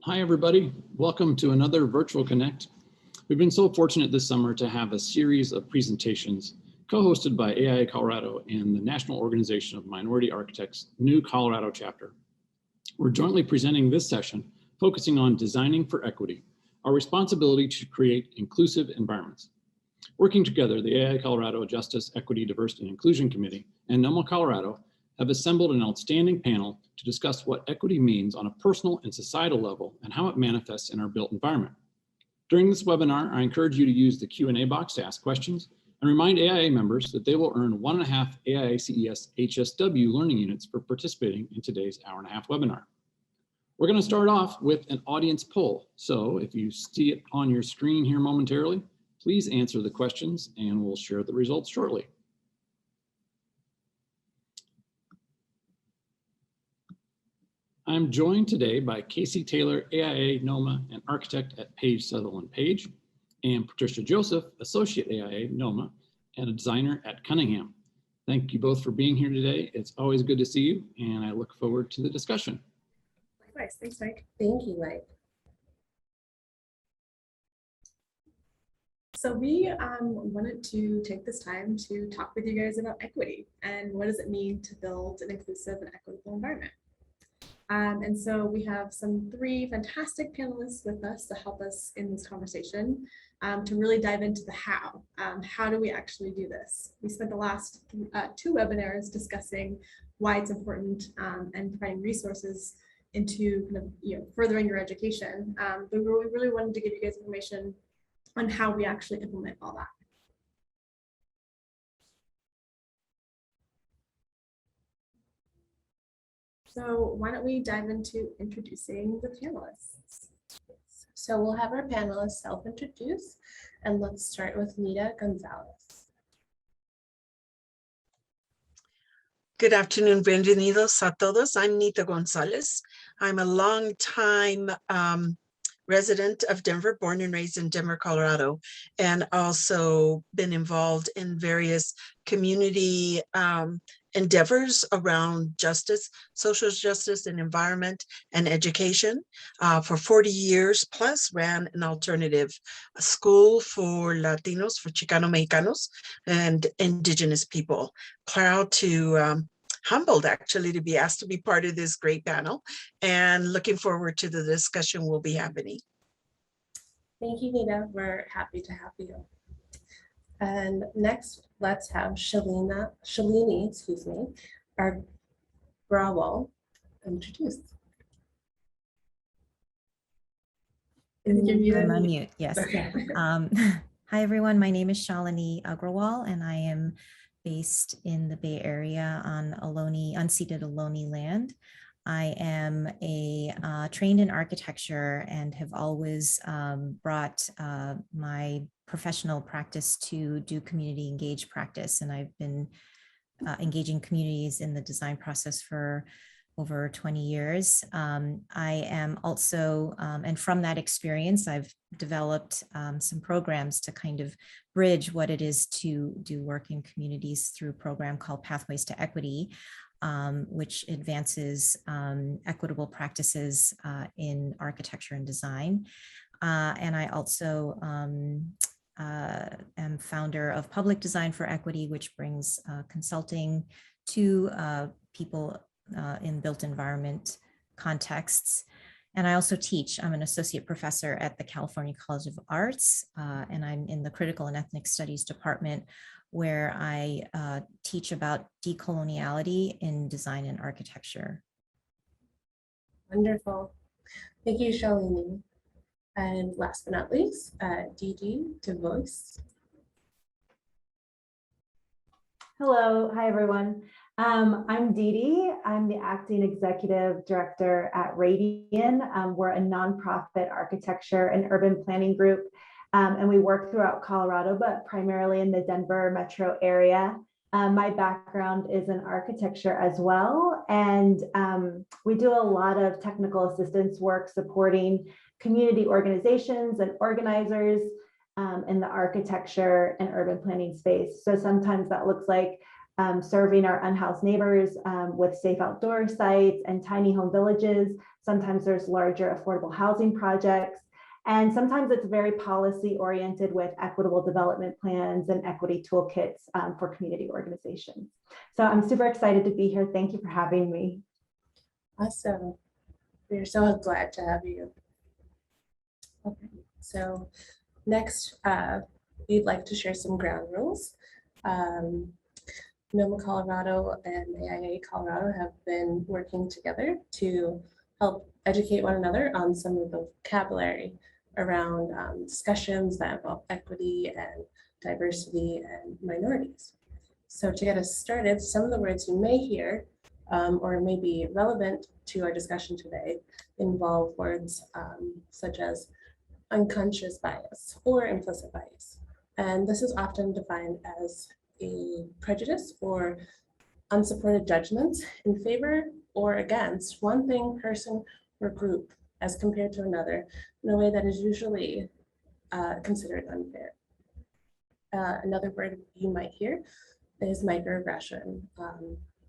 Hi, everybody. Welcome to another Virtual Connect. We've been so fortunate this summer to have a series of presentations co-hosted by AIA Colorado and the National Organization of Minority Architects' new Colorado chapter. We're jointly presenting this session focusing on designing for equity, our responsibility to create inclusive environments. Working together, the AIA Colorado Justice, Equity, Diversity, and Inclusion Committee and NOMA Colorado have assembled an outstanding panel to discuss what equity means on a personal and societal level and how it manifests in our built environment. During this webinar, I encourage you to use the Q&A box to ask questions and remind AIA members that they will earn 1.5 AIA CES HSW learning units for participating in today's hour-and-a-half webinar. We're going to start off with an audience poll. So if you see it on your screen here momentarily, please answer the questions and we'll share the results shortly. I'm joined today by Kaci Taylor, AIA, NOMA, and architect at Page Sutherland Page, and Patricia Joseph, associate AIA, NOMA, and a designer at Cunningham. Thank you both for being here today. It's always good to see you, and I look forward to the discussion. Likewise. Thanks, Mike. Thank you, Mike. So we wanted to take this time to talk with you guys about equity and what does it mean to build an inclusive and equitable environment. And so we have three fantastic panelists with us to help us in this conversation to really dive into the how. How do we actually do this? We spent the last two webinars discussing why it's important and providing resources into kind of furthering your education. But we really wanted to give you guys information on how we actually implement all that. So why don't we dive into introducing the panelists? So we'll have our panelists self-introduce, and let's start with Nita Gonzalez. Good afternoon, bienvenidos a todos. I'm Nita Gonzalez. I'm a long-time resident of Denver, born and raised in Denver, Colorado, and also been involved in various community endeavors around justice, social justice and environment and education. For 40 years plus, ran an alternative school for Latinos, for Chicano Mexicanos and Indigenous people. Proud to humbled actually to be asked to be part of this great panel and looking forward to the discussion we'll be having. Thank you, Nita. We're happy to have you. And next, let's have Shalini, Agrawal introduced. I'm on mute, yes. Okay. Hi, everyone. My name is Shalini Agrawal, and I am based in the Bay Area on unceded Ohlone land. I am trained in architecture and have always brought my professional practice to do community engaged practice. And I've been engaging communities in the design process for over 20 years. I am also, and from that experience, I've developed some programs to kind of bridge what it is to do work in communities through a program called Pathways to Equity, which advances equitable practices in architecture and design. And I also am founder of Public Design for Equity, which brings consulting to people in built environment contexts. And I also teach. I'm an associate professor at the California College of Arts, and I'm in the Critical and Ethnic Studies department, where I teach about decoloniality in design and architecture. Wonderful. Thank you, Shalini. And last but not least, Dee Dee Devuyst. Hello, hi everyone. I'm Dee Dee. I'm the acting executive director at Radian. We're a nonprofit architecture and urban planning group, and we work throughout Colorado, but primarily in the Denver metro area. My background is in architecture as well, and we do a lot of technical assistance work supporting community organizations and organizers in the architecture and urban planning space. So sometimes that looks like serving our unhoused neighbors with safe outdoor sites and tiny home villages. Sometimes there's larger affordable housing projects. And sometimes it's very policy oriented with equitable development plans and equity toolkits for community organizations. So I'm super excited to be here. Thank you for having me. Awesome. We're so glad to have you. Okay, so next, we'd like to share some ground rules. NOMA Colorado and AIA Colorado have been working together to help educate one another on some of the vocabulary around discussions that involve equity and diversity and minorities. So to get us started, some of the words you may hear or may be relevant to our discussion today involve words such as unconscious bias or implicit bias. And this is often defined as a prejudice or unsupported judgments in favor or against one thing, person, or group as compared to another in a way that is usually considered unfair. Another word you might hear is microaggression.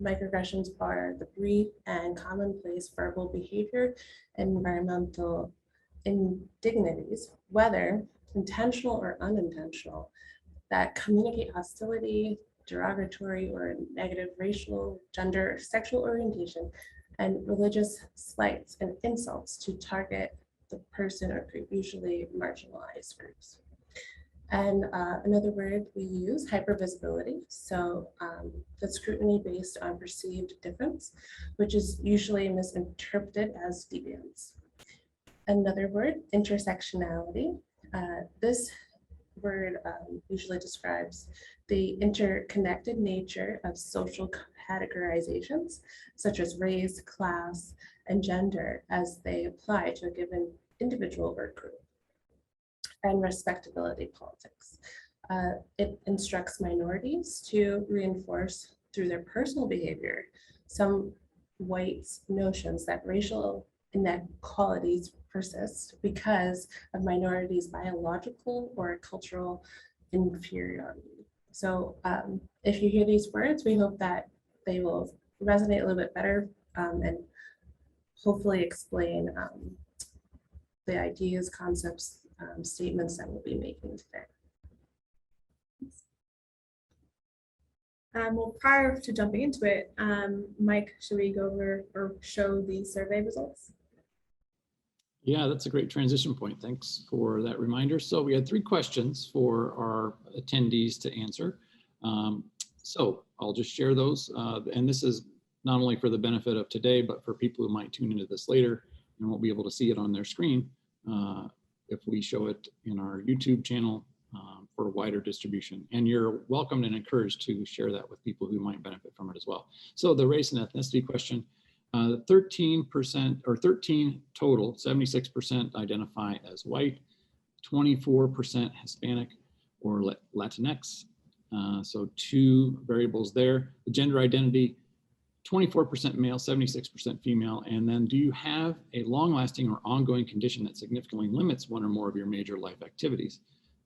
Microaggressions are the brief and commonplace verbal behavior and environmental indignities, whether intentional or unintentional, that communicate hostility, derogatory or negative racial, gender, sexual orientation, and religious slights and insults to target the person or group, usually marginalized groups. And another word we use, hypervisibility. So the scrutiny based on perceived difference, which is usually misinterpreted as deviance. Another word, intersectionality. This word usually describes the interconnected nature of social categorizations, such as race, class, and gender as they apply to a given individual or group. And respectability politics. It instructs minorities to reinforce through their personal behavior some white notions that racial inequalities persist because of minorities' biological or cultural inferiority. So if you hear these words, we hope that they will resonate a little bit better and hopefully explain the ideas, concepts, statements that we'll be making today. Well, prior to jumping into it, Mike, should we go over or show the survey results? Yeah, that's a great transition point. Thanks for that reminder. So we had 3 questions for our attendees to answer. So I'll just share those. And this is not only for the benefit of today, but for people who might tune into this later and won't be able to see it on their screen if we show it in our YouTube channel for wider distribution. And you're welcome and encouraged to share that with people who might benefit from it as well. So the race and ethnicity question, 13% or 13 total, 76% identify as white, 24% Hispanic or Latinx. So 2 variables there. The gender identity, 24% male, 76% female. And then do you have a long-lasting or ongoing condition that significantly limits one or more of your major life activities?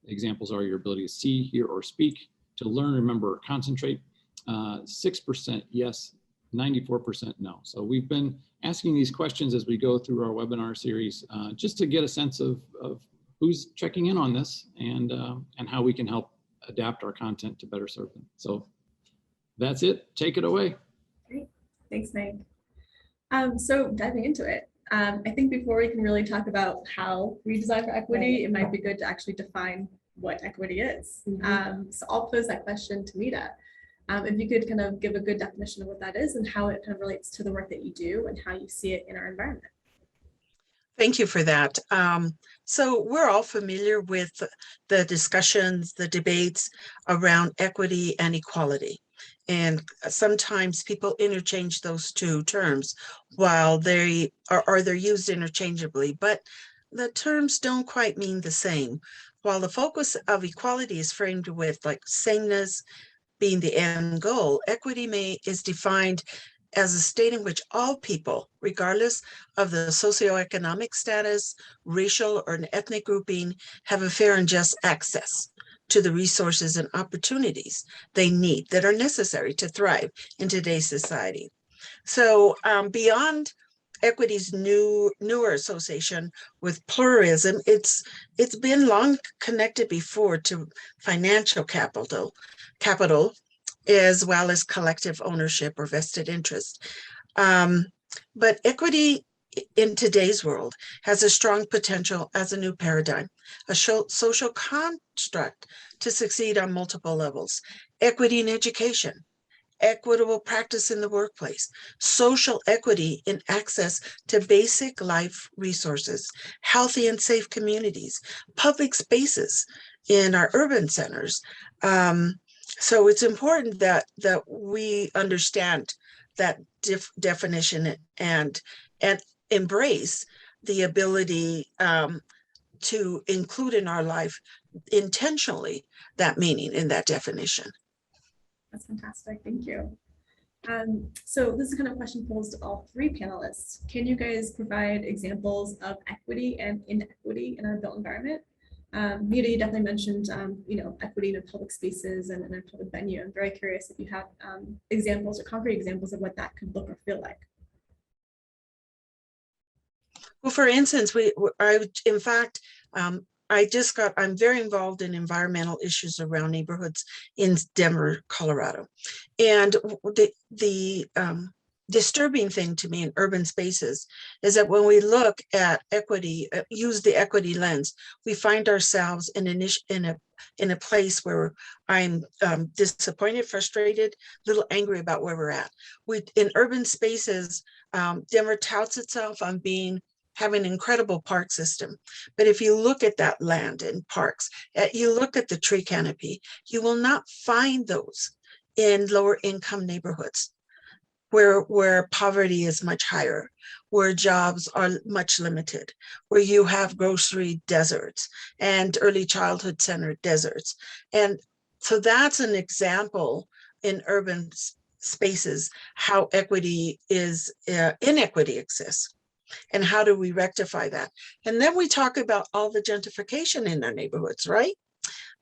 Examples are your ability to see, hear, or speak, to learn, remember, or concentrate. 6% yes, 94% no. So we've been asking these questions as we go through our webinar series, just to get a sense of who's checking in on this and how we can help adapt our content to better serve them. So that's it. Take it away. Great. Thanks, Mike. So diving into it, I think before we can really talk about how we design for equity, it might be good to actually define what equity is. So I'll pose that question to Nita. If you could kind of give a good definition of what that is and how it kind of relates to the work that you do and how you see it in our environment. Thank you for that. So we're all familiar with the discussions, the debates around equity and equality. And sometimes people interchange those 2 terms while they are they're used interchangeably, but the terms don't quite mean the same. While the focus of equality is framed with like sameness being the end goal, equity is defined as a state in which all people, regardless of the socioeconomic status, racial or ethnic grouping, have a fair and just access to the resources and opportunities they need that are necessary to thrive in today's society. So beyond equity's newer association with pluralism, it's been long connected before to financial capital as well as collective ownership or vested interest. But equity in today's world has a strong potential as a new paradigm, a social construct to succeed on multiple levels. Equity in education, equitable practice in the workplace, social equity in access to basic life resources, healthy and safe communities, public spaces in our urban centers. So it's important that we understand that definition and embrace the ability to include in our life intentionally that meaning in that definition. That's fantastic. Thank you. So this is kind of question posed to all three panelists. Can you guys provide examples of equity and inequity in our built environment? Nita, you definitely mentioned, equity in public spaces and in a public venue. I'm very curious if you have examples or concrete examples of what that could look or feel like. Well, for instance, I'm very involved in environmental issues around neighborhoods in Denver, Colorado. And the disturbing thing to me in urban spaces is that when we look at equity, use the equity lens, we find ourselves in a place where I'm disappointed, frustrated, a little angry about where we're at. In urban spaces, Denver touts itself on having an incredible park system. But if you look at that land and parks, you look at the tree canopy, you will not find those in lower income neighborhoods where poverty is much higher, where jobs are much limited, where you have grocery deserts and early childhood center deserts. And so that's an example in urban spaces, how inequity exists. And how do we rectify that? And then we talk about all the gentrification in our neighborhoods, right?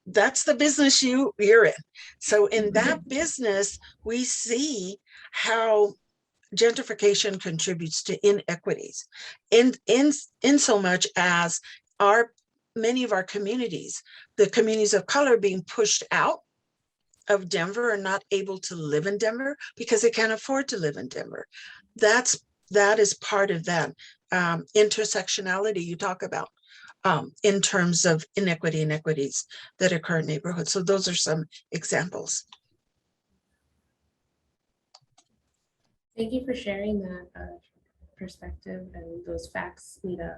That's the business you're in. So in that business, we see how gentrification contributes to inequities in so much as many of our communities, the communities of color, being pushed out of Denver are not able to live in Denver because they can't afford to live in Denver. That is part of that intersectionality you talk about in terms of inequities that occur in neighborhoods. So those are some examples. Thank you for sharing that perspective and those facts, Nita.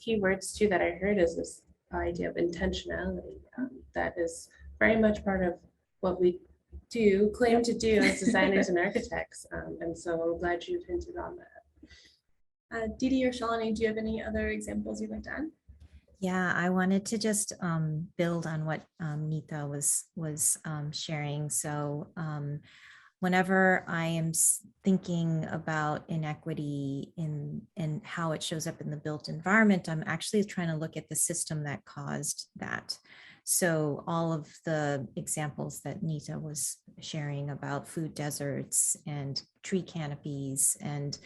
Key words too that I heard is this idea of intentionality. That is very much part of what we claim to do as designers and architects. And so I'm glad you've hinted on that. Dee Dee or Shalini, do you have any other examples you'd like to add? Yeah, I wanted to just build on what Nita was sharing. So whenever I am thinking about inequity and how it shows up in the built environment, I'm actually trying to look at the system that caused that. So all of the examples that Nita was sharing about food deserts and tree canopies and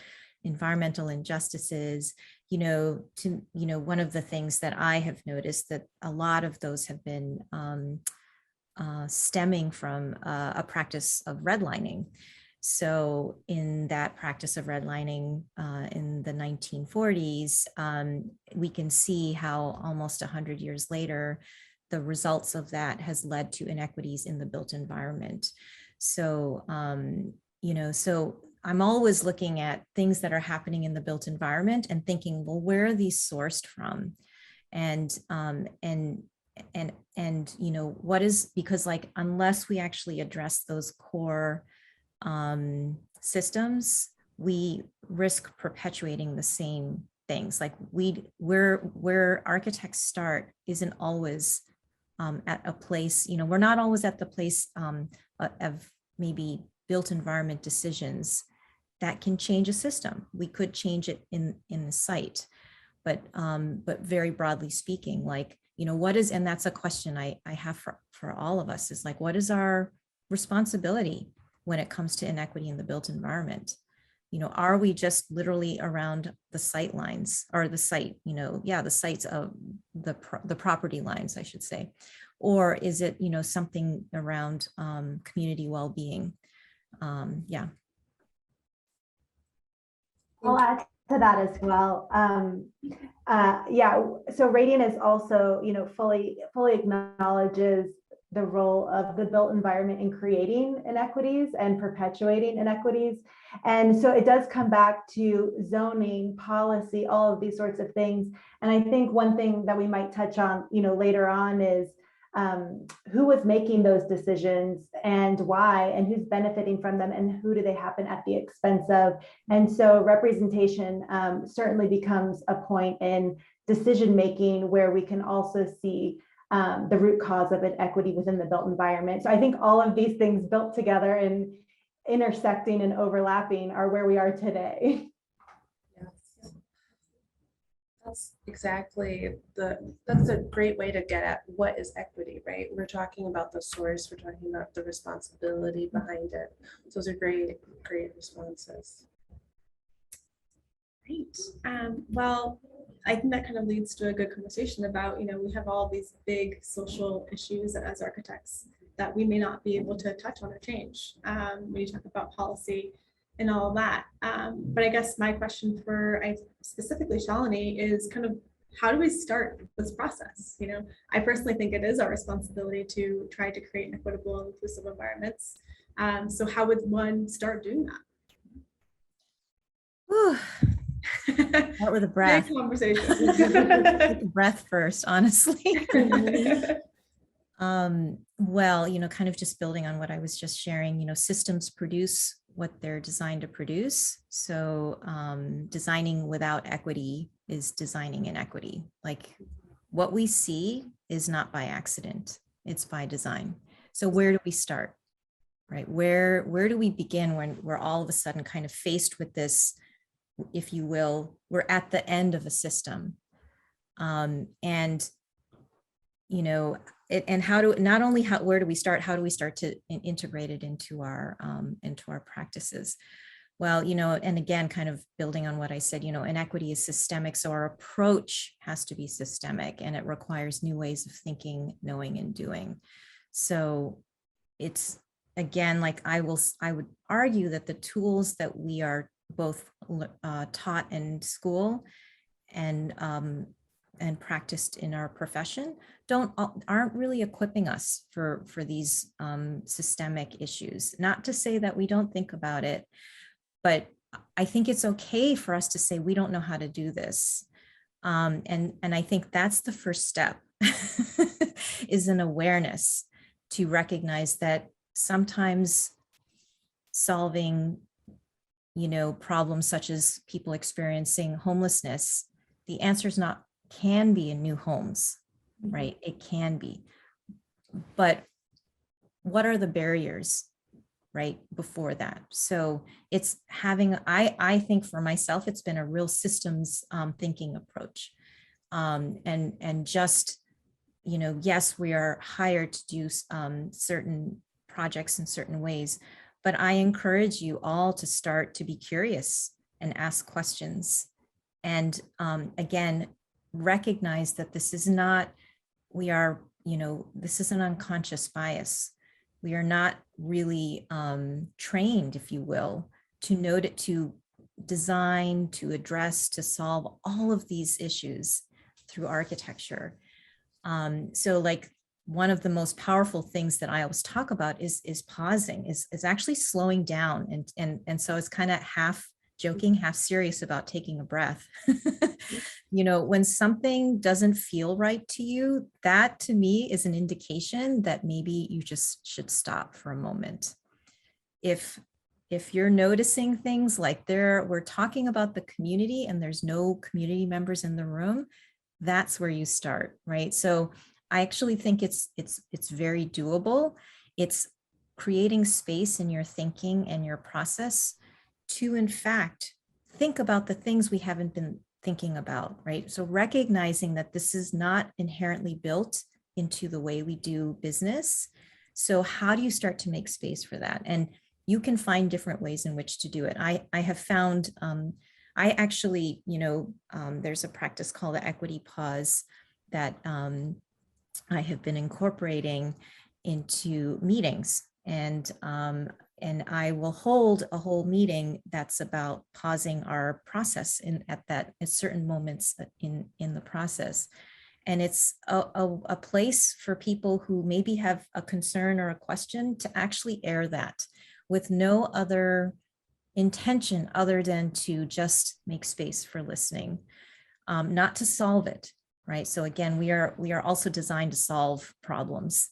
environmental injustices, one of the things that I have noticed that a lot of those have been stemming from a practice of redlining. So in that practice of redlining in the 1940s, we can see how almost 100 years later, the results of that has led to inequities in the built environment. So, so I'm always looking at things that are happening in the built environment and thinking, well, where are these sourced from? And what is, because unless we actually address those core systems, we risk perpetuating the same things. Where architects start isn't always at a place, we're not always at the place of maybe built environment decisions that can change a system. We could change it in the site, but very broadly speaking, what is, and that's a question I have for all of us, is like, what is our responsibility when it comes to inequity in the built environment? Are we just literally around the sight lines, or the site, the sites of the property lines, I should say, or is it, something around community well-being? Yeah. I'll add to that as well. So Radian is also, fully acknowledges the role of the built environment in creating inequities and perpetuating inequities. And so it does come back to zoning, policy, all of these sorts of things. And I think one thing that we might touch on, later on is who was making those decisions and why, and who's benefiting from them, and who do they happen at the expense of. And so representation certainly becomes a point in decision making where we can also see the root cause of inequity within the built environment. So I think all of these things built together and intersecting and overlapping are where we are today. Yes. That's exactly that's a great way to get at what is equity, right? We're talking about the source, we're talking about the responsibility behind it. So those are great responses. Great. Well, I think that kind of leads to a good conversation about, we have all these big social issues as architects that we may not be able to touch on or change when you talk about policy and all of that. But I guess my question for specifically Shalini is kind of, how do we start this process? I personally think it is our responsibility to try to create equitable and inclusive environments. So how would one start doing that? Start with a breath. Big conversation. Take a breath first, honestly. Well, kind of just building on what I was just sharing, systems produce what they're designed to produce. So designing without equity is designing inequity. Like, what we see is not by accident, it's by design. So where do we start, right? Where do we begin when we're all of a sudden kind of faced with this, if you will, we're at the end of a system. Where do we start? How do we start to integrate it into our practices? Well, and again, kind of building on what I said, inequity is systemic. So our approach has to be systemic, and it requires new ways of thinking, knowing, and doing. So it's, again, like I would argue that the tools that we are both taught in school and practiced in our profession aren't really equipping us for these systemic issues. Not to say that we don't think about it, but I think it's okay for us to say we don't know how to do this. And I think that's the first step is an awareness to recognize that sometimes solving problems such as people experiencing homelessness, the answer is not can be in new homes, right? It can be, but what are the barriers, right, before that? So it's having, I think for myself, it's been a real systems thinking approach. And just, yes, we are hired to do certain projects in certain ways, but I encourage you all to start to be curious and ask questions. And again, recognize that this is not, this is an unconscious bias. We are not really trained, if you will, to note it, to design, to address, to solve all of these issues through architecture. So like, one of the most powerful things that I always talk about is pausing, is actually slowing down. And so it's kind of half joking, half serious about taking a breath. When something doesn't feel right to you, that to me is an indication that maybe you just should stop for a moment. If you're noticing things like we're talking about the community and there's no community members in the room, that's where you start, right? So I actually think it's very doable. It's creating space in your thinking and your process to, in fact, think about the things we haven't been thinking about, right? So recognizing that this is not inherently built into the way we do business. So how do you start to make space for that? And you can find different ways in which to do it. I have found, I actually, there's a practice called the equity pause that I have been incorporating into meetings, and I will hold a whole meeting that's about pausing our process at certain moments in the process. And it's a place for people who maybe have a concern or a question to actually air that with no other intention other than to just make space for listening, not to solve it. Right. So again, we are also designed to solve problems,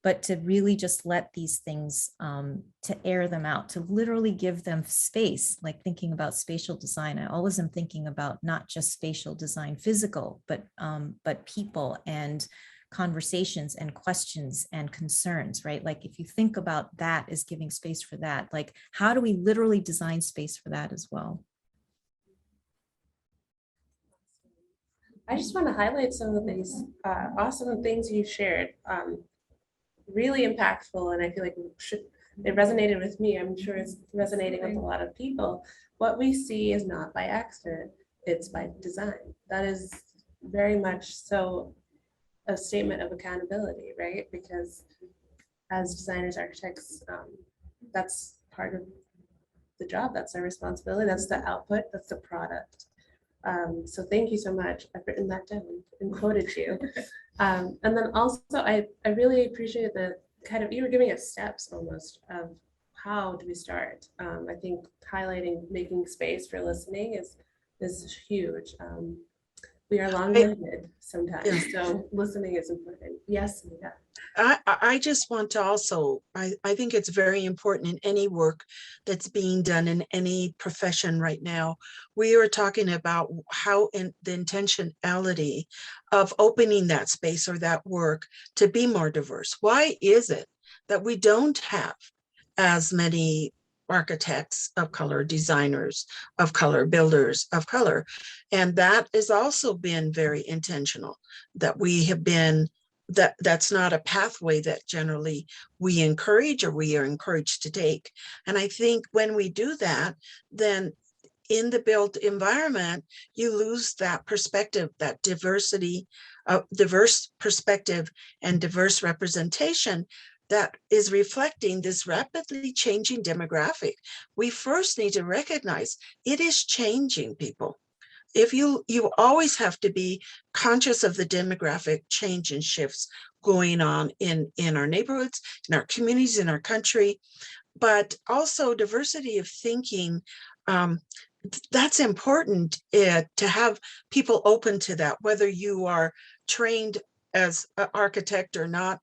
but to really just let these things, to air them out, to literally give them space, like thinking about spatial design. I always am thinking about not just spatial design, physical, but people and conversations and questions and concerns, right? Like if you think about that as giving space for that, like how do we literally design space for that as well? I just want to highlight some of these awesome things you shared. Really impactful, and I feel like it resonated with me. I'm sure it's resonating with a lot of people. What we see is not by accident, it's by design. That is very much so a statement of accountability, right? Because as designers, architects, that's part of the job, that's our responsibility, that's the output, that's the product. So thank you so much. I've written that down and quoted you. And then also, I really appreciate the kind of, you were giving us steps almost of how do we start. I think highlighting, making space for listening is huge. We are long-winded sometimes, so listening is important. Yes, Anita. I just want to also, I think it's very important in any work that's being done in any profession right now. We are talking about how in the intentionality of opening that space or that work to be more diverse. Why is it that we don't have as many architects of color, designers of color, builders of color? And that has also been very intentional, that we have been, that's not a pathway that generally we encourage or we are encouraged to take. And I think when we do that, then in the built environment, you lose that perspective, that diversity, diverse perspective and diverse representation that is reflecting this rapidly changing demographic. We first need to recognize it is changing, people. If you always have to be conscious of the demographic change and shifts going on in our neighborhoods, in our communities, in our country, but also diversity of thinking. That's important to have people open to that, whether you are trained as an architect or not.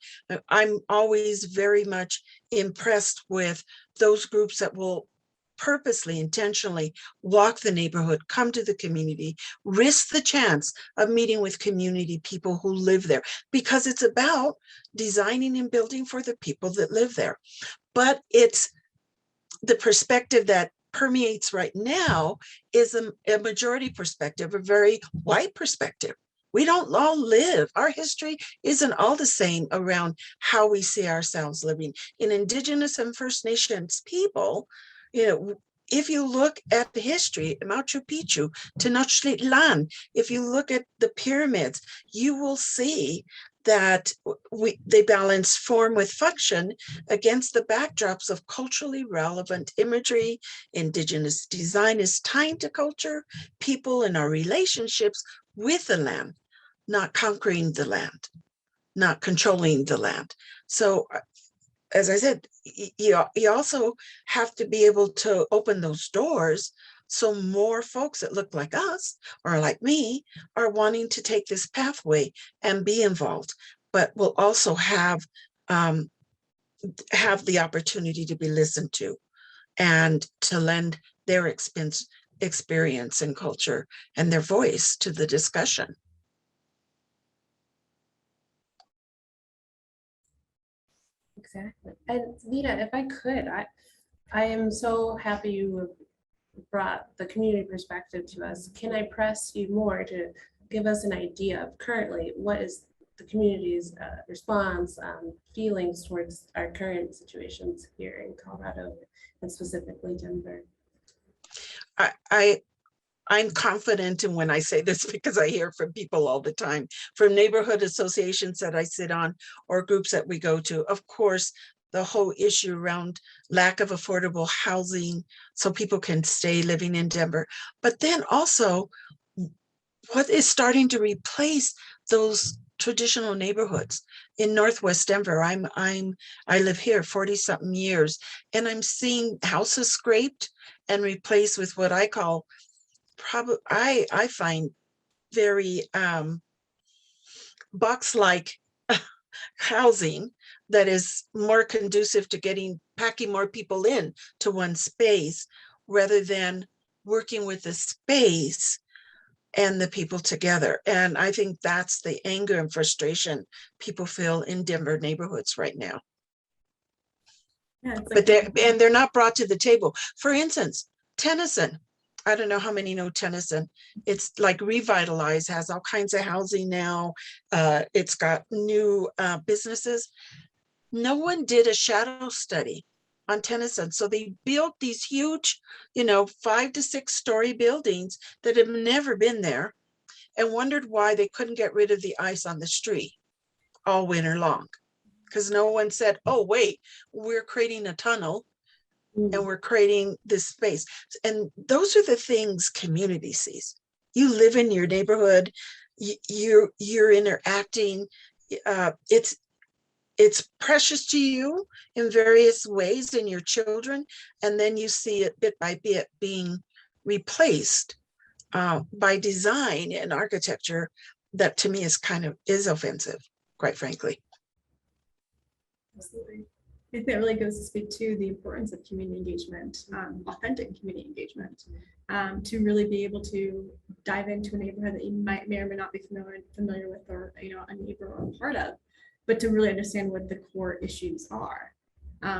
I'm always very much impressed with those groups that will purposely, intentionally walk the neighborhood, come to the community, risk the chance of meeting with community people who live there, because it's about designing and building for the people that live there. But it's the perspective that permeates right now is a majority perspective, a very white perspective. We don't all live, our history isn't all the same around how we see ourselves living. In Indigenous and First Nations people, if you look at the history, Machu Picchu, Tenochtitlan, if you look at the pyramids, you will see that they balance form with function against the backdrops of culturally relevant imagery. Indigenous design is tying to culture, people, and our relationships with the land, not conquering the land, not controlling the land. So, as I said, you also have to be able to open those doors so more folks that look like us or like me are wanting to take this pathway and be involved, but will also have the opportunity to be listened to and to lend their experience and culture and their voice to the discussion. Exactly. And Nita, if I could, I am so happy you brought the community perspective to us. Can I press you more to give us an idea of currently what is the community's response, feelings towards our current situations here in Colorado and specifically Denver? I'm confident in when I say this because I hear from people all the time, from neighborhood associations that I sit on or groups that we go to. Of course, the whole issue around lack of affordable housing so people can stay living in Denver. But then also what is starting to replace those traditional neighborhoods in Northwest Denver. I live here 40 something years, and I'm seeing houses scraped and replaced with what I call I find very box-like housing that is more conducive to packing more people in to one space rather than working with the space and the people together. And I think that's the anger and frustration people feel in Denver neighborhoods right now. Yeah, But they're not brought to the table. For instance, Tennyson. I don't know how many know Tennyson. It's like revitalized, has all kinds of housing now. It's got new businesses. No one did a shadow study on Tennyson. So they built these huge, 5 to 6 story buildings that have never been there and wondered why they couldn't get rid of the ice on the street all winter long. Because no one said, oh, wait, we're creating a tunnel and we're creating this space. And those are the things community sees. You live in your neighborhood, you're interacting. It's precious to you in various ways in your children. And then you see it bit by bit being replaced by design and architecture that to me is offensive, quite frankly. Absolutely. I think that really goes to speak to the importance of community engagement, authentic community engagement, to really be able to dive into a neighborhood that you may or may not be familiar with, or a neighbor or a part of, but to really understand what the core issues are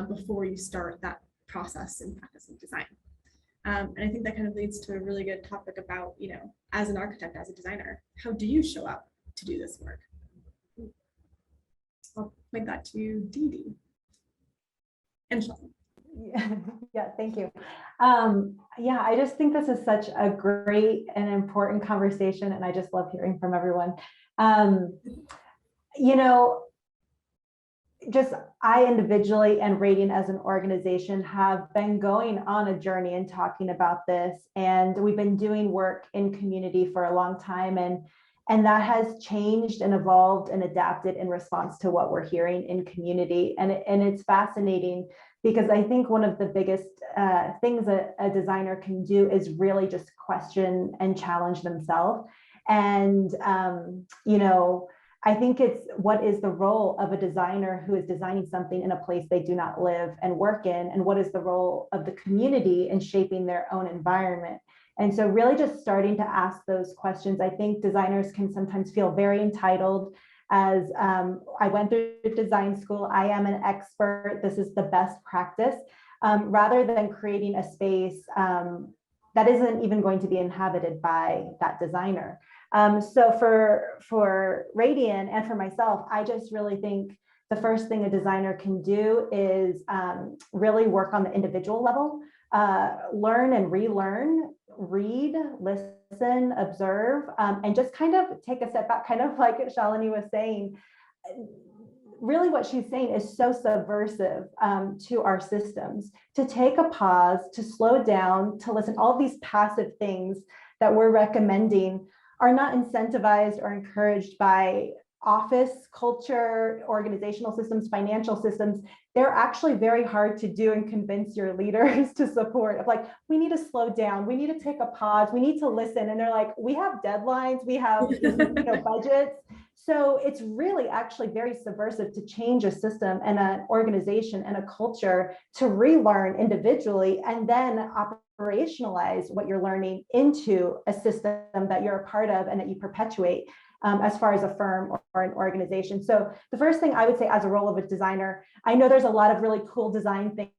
before you start that process and practice of design. And I think that kind of leads to a really good topic about, as an architect, as a designer, how do you show up to do this work? I'll point that to you, Dee Dee. And Shalini. Yeah, thank you. Yeah, I just think this is such a great and important conversation, and I just love hearing from everyone. Just I individually and Radian as an organization have been going on a journey and talking about this, and we've been doing work in community for a long time, and that has changed and evolved and adapted in response to what we're hearing in community. And it's fascinating because I think one of the biggest things that a designer can do is really just question and challenge themselves. And, I think it's what is the role of a designer who is designing something in a place they do not live and work in, and what is the role of the community in shaping their own environment. And so really just starting to ask those questions. I think designers can sometimes feel very entitled. As I went through design school, I am an expert, this is the best practice, rather than creating a space that isn't even going to be inhabited by that designer. So for Radian and for myself, I just really think the first thing a designer can do is really work on the individual level, learn and relearn, read, listen, observe, and just kind of take a step back, kind of like Shalini was saying. Really what she's saying is so subversive to our systems, to take a pause, to slow down, to listen. All these passive things that we're recommending are not incentivized or encouraged by office culture, organizational systems, financial systems. They're actually very hard to do and convince your leaders to support. Of like, we need to slow down, we need to take a pause, we need to listen. And they're like, we have deadlines, we have budgets. So it's really actually very subversive to change a system and an organization and a culture to relearn individually and then operationalize what you're learning into a system that you're a part of and that you perpetuate as far as a firm or an organization. So the first thing I would say as a role of a designer, I know there's a lot of really cool design things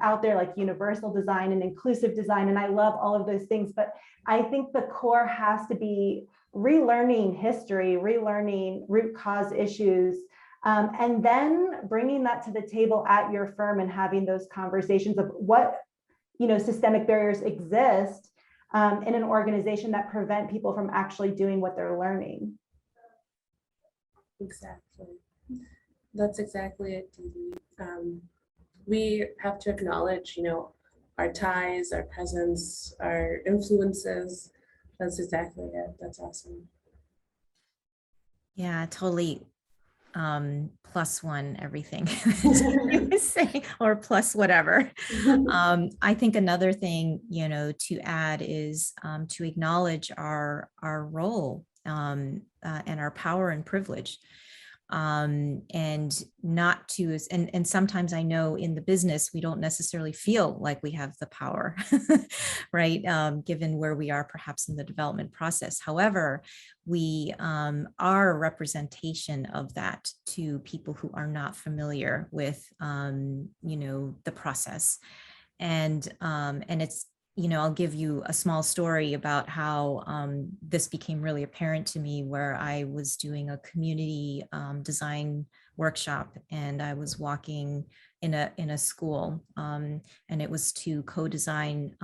out there like universal design and inclusive design, and I love all of those things, but I think the core has to be relearning history, relearning root cause issues, and then bringing that to the table at your firm and having those conversations of what, systemic barriers exist in an organization that prevent people from actually doing what they're learning. Exactly. That's exactly it, Dee Dee. We have to acknowledge, our ties, our presence, our influences. That's exactly it. That's awesome. Yeah, totally. +1 everything you were saying, or plus whatever. I think another thing, to add is to acknowledge our role and our power and privilege. And not to, and sometimes I know in the business, we don't necessarily feel like we have the power, right? Given where we are perhaps in the development process. However, we are a representation of that to people who are not familiar with, the process. And it's, I'll give you a small story about how this became really apparent to me, where I was doing a community design workshop, and I was walking in a school, and it was to co-design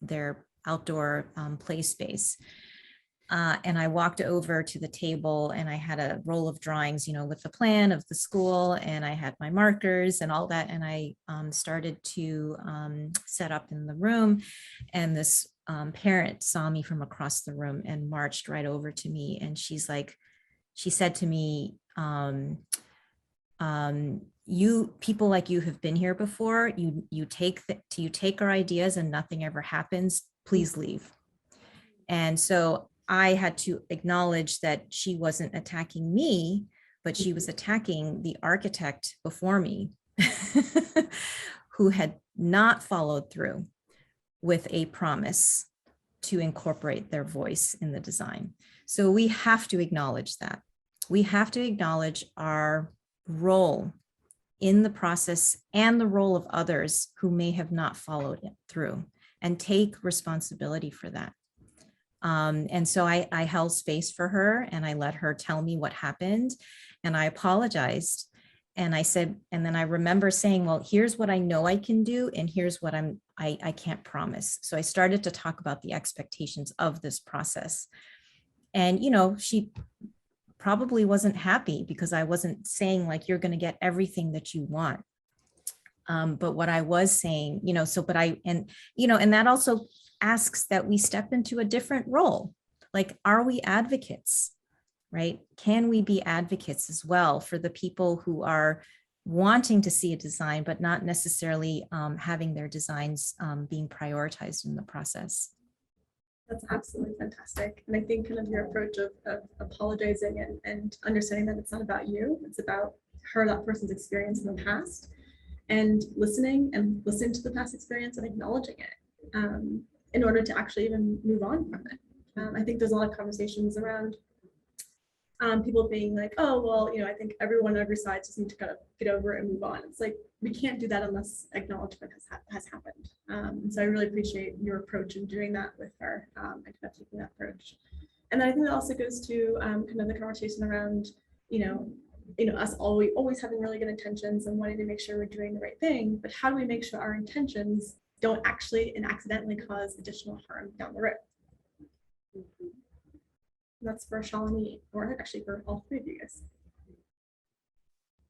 their outdoor play space. And I walked over to the table, and I had a roll of drawings, with the plan of the school, and I had my markers and all that. And I started to set up in the room, and this parent saw me from across the room and marched right over to me. And she said to me, you people like you have been here before. You take our ideas and nothing ever happens. Please leave. And so I had to acknowledge that she wasn't attacking me, but she was attacking the architect before me who had not followed through with a promise to incorporate their voice in the design. So we have to acknowledge that. We have to acknowledge our role in the process and the role of others who may have not followed it through, and take responsibility for that. And so I held space for her, and I let her tell me what happened, and I apologized. And I said, and then I remember saying, well, here's what I know I can do, and here's what I can't promise. So I started to talk about the expectations of this process. And, she probably wasn't happy because I wasn't saying like, you're going to get everything that you want. But what I was saying, and that also asks that we step into a different role. Like, are we advocates, right? Can we be advocates as well for the people who are wanting to see a design, but not necessarily having their designs being prioritized in the process? That's absolutely fantastic. And I think kind of your approach of apologizing and understanding that it's not about you, it's about that person's experience in the past, and listening to the past experience and acknowledging it in order to actually even move on from it. I think there's a lot of conversations around people being like, oh, well, I think everyone on every side just need to kind of get over it and move on. It's like, we can't do that unless acknowledgement has happened. So I really appreciate your approach in doing that with her, and kind of taking that approach. And then I think that also goes to kind of the conversation around, us always having really good intentions and wanting to make sure we're doing the right thing, but how do we make sure our intentions don't actually and accidentally cause additional harm down the road? That's for Shalini, or actually for all three of you guys.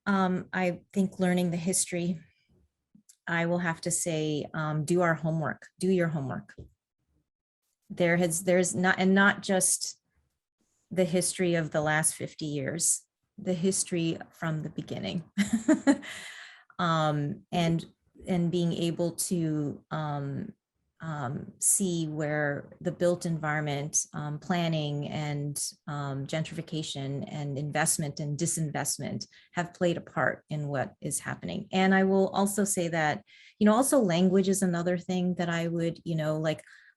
I think learning the history, I will have to say, do your homework. There's not just the history of the last 50 years, the history from the beginning. And being able to see where the built environment, planning and gentrification and investment and disinvestment have played a part in what is happening. And I will also say that, also language is another thing that I would,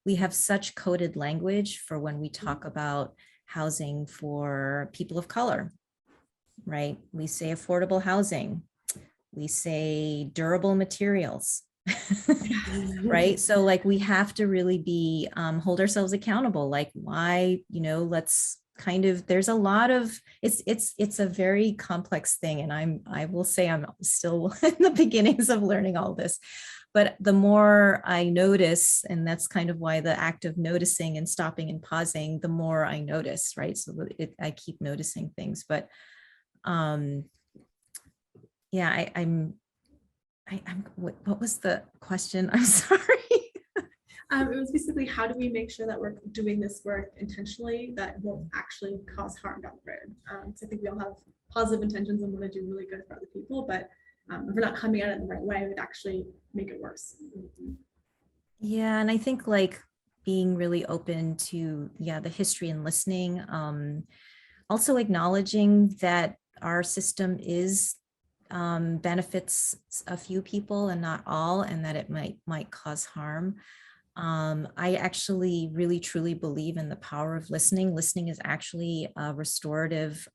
we have such coded language for when we talk about housing for people of color, right? We say affordable housing. we say durable materials. Right. So like we have to really be hold ourselves accountable. Like why, let's kind of, there's a lot of, it's a very complex thing. And I will say I'm still in the beginnings of learning all this. But the more I notice, and that's kind of why the act of noticing and stopping and pausing, the more I notice, right? So I keep noticing things. But yeah, what was the question? I'm sorry. It was basically, how do we make sure that we're doing this work intentionally that won't actually cause harm down the road? So I think we all have positive intentions and want to do really good for other people, but if we're not coming at it in the right way, it would actually make it worse. Yeah, and I think like being really open to the history and listening, also acknowledging that our system is benefits a few people and not all, and that it might cause harm. I actually really truly believe in the power of listening. Listening is actually a restorative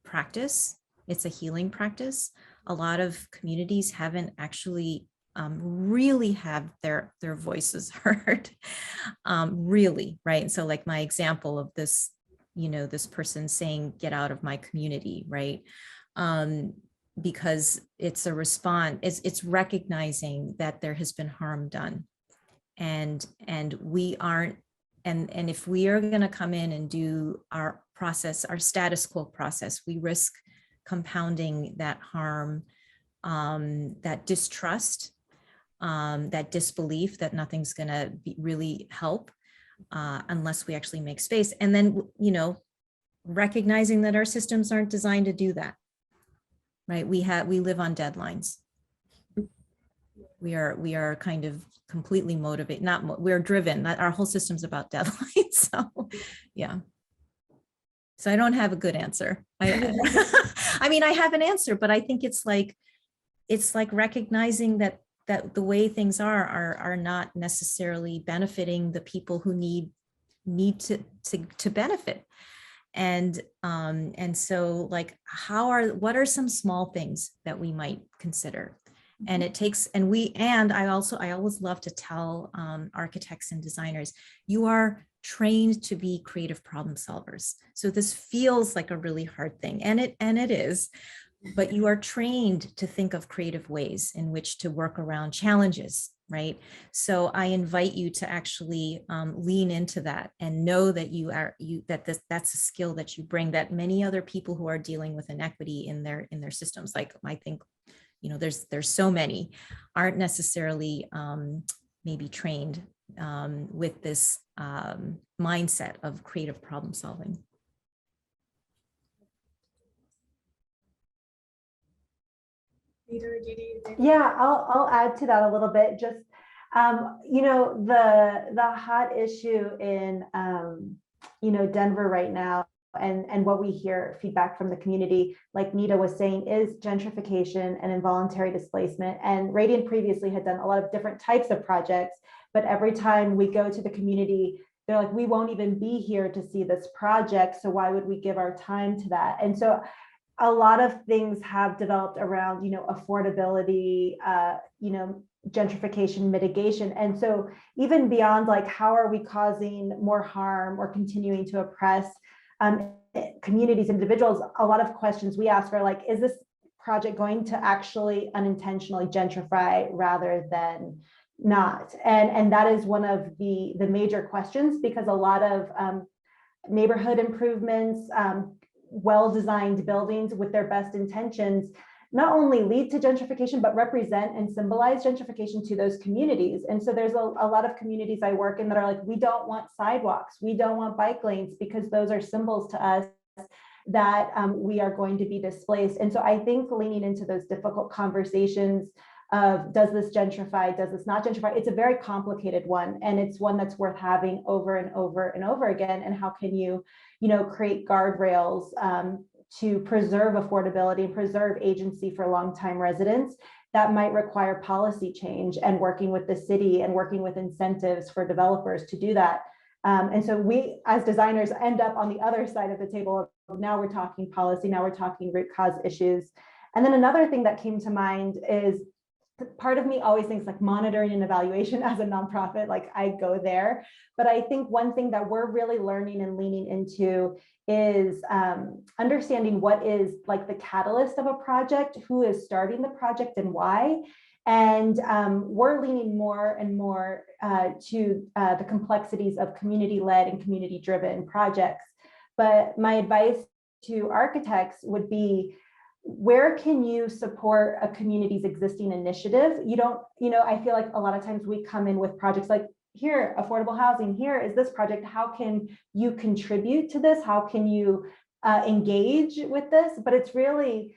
practice. It's a healing practice. A lot of communities haven't actually really have their voices heard, really, right? And so like my example of this, this person saying, get out of my community, right? Because it's a response, it's recognizing that there has been harm done. And we aren't, and if we are going to come in and do our process, our status quo process, we risk compounding that harm, that distrust, that disbelief that nothing's going to really help unless we actually make space. And then, recognizing that our systems aren't designed to do that. Right, we live on deadlines. We are kind of completely motivated. We're driven. Our whole system's about deadlines. So, yeah. So I don't have a good answer. I mean, I have an answer, but I think it's like recognizing that the way things are not necessarily benefiting the people who need to benefit. And so like, what are some small things that we might consider? And it takes, I always love to tell architects and designers, you are trained to be creative problem solvers. So this feels like a really hard thing, and it is, but you are trained to think of creative ways in which to work around challenges. Right. So I invite you to actually lean into that and know that that's a skill that you bring, that many other people who are dealing with inequity in their systems, like I think, there's so many, aren't necessarily maybe trained with this mindset of creative problem solving. Yeah, I'll add to that a little bit. Just the hot issue in Denver right now, and what we hear feedback from the community, like Nita was saying, is gentrification and involuntary displacement. And Radian previously had done a lot of different types of projects, but every time we go to the community, they're like, we won't even be here to see this project, so why would we give our time to that? And so a lot of things have developed around, affordability, gentrification mitigation. And so even beyond like, how are we causing more harm or continuing to oppress communities, individuals, a lot of questions we ask are like, is this project going to actually unintentionally gentrify rather than not? And that is one of the major questions, because a lot of neighborhood improvements, well-designed buildings with their best intentions not only lead to gentrification, but represent and symbolize gentrification to those communities. And so there's a lot of communities I work in that are like, we don't want sidewalks, we don't want bike lanes, because those are symbols to us that we are going to be displaced. And so I think leaning into those difficult conversations of, does this gentrify, does this not gentrify? It's a very complicated one, and it's one that's worth having over and over and over again. And how can you, create guardrails to preserve affordability and preserve agency for longtime residents? That might require policy change and working with the city and working with incentives for developers to do that. And so we, as designers, end up on the other side of the table. Now we're talking policy, now we're talking root cause issues. And then another thing that came to mind is part of me always thinks like monitoring and evaluation as a nonprofit, like I go there. But I think one thing that we're really learning and leaning into is understanding what is like the catalyst of a project, who is starting the project and why. And we're leaning more and more to the complexities of community-led and community-driven projects. But my advice to architects would be, where can you support a community's existing initiative? You don't, I feel like a lot of times we come in with projects like, here, affordable housing, here is this project. How can you contribute to this? How can you engage with this? But it's really,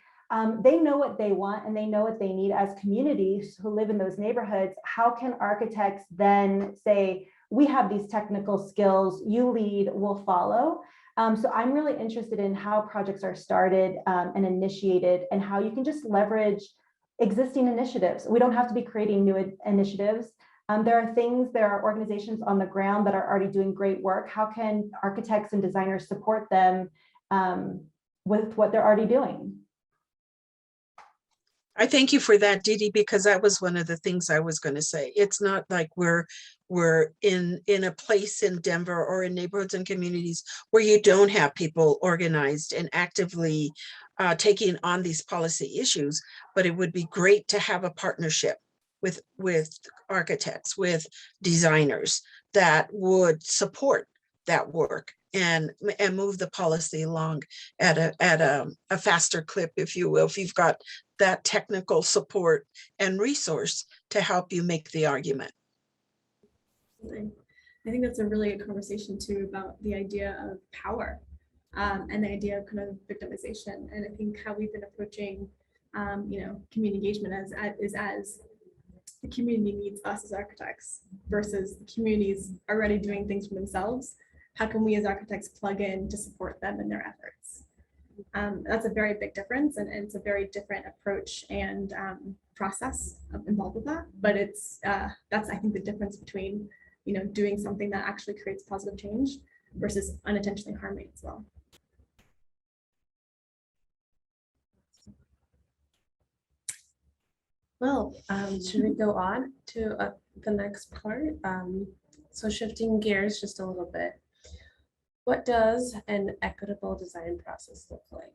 they know what they want and they know what they need as communities who live in those neighborhoods. How can architects then say, we have these technical skills, you lead, we'll follow. So I'm really interested in how projects are started and initiated, and how you can just leverage existing initiatives. We don't have to be creating new initiatives. There are organizations on the ground that are already doing great work. How can architects and designers support them with what they're already doing? I thank you for that, Dee Dee, because that was one of the things I was going to say. It's not like we're in a place in Denver or in neighborhoods and communities where you don't have people organized and actively taking on these policy issues, but it would be great to have a partnership with architects, with designers that would support that work and move the policy along at a faster clip, if you will, if you've got that technical support and resource to help you make the argument. I think that's a really good conversation too about the idea of power and the idea of kind of victimization. And I think how we've been approaching, community engagement as the community needs us as architects versus the communities already doing things for themselves. How can we as architects plug in to support them in their efforts? That's a very big difference, and it's a very different approach and process involved with that. But that's, I think, the difference between doing something that actually creates positive change versus unintentionally harming as well. Well, should we go on to the next part? So shifting gears just a little bit. What does an equitable design process look like?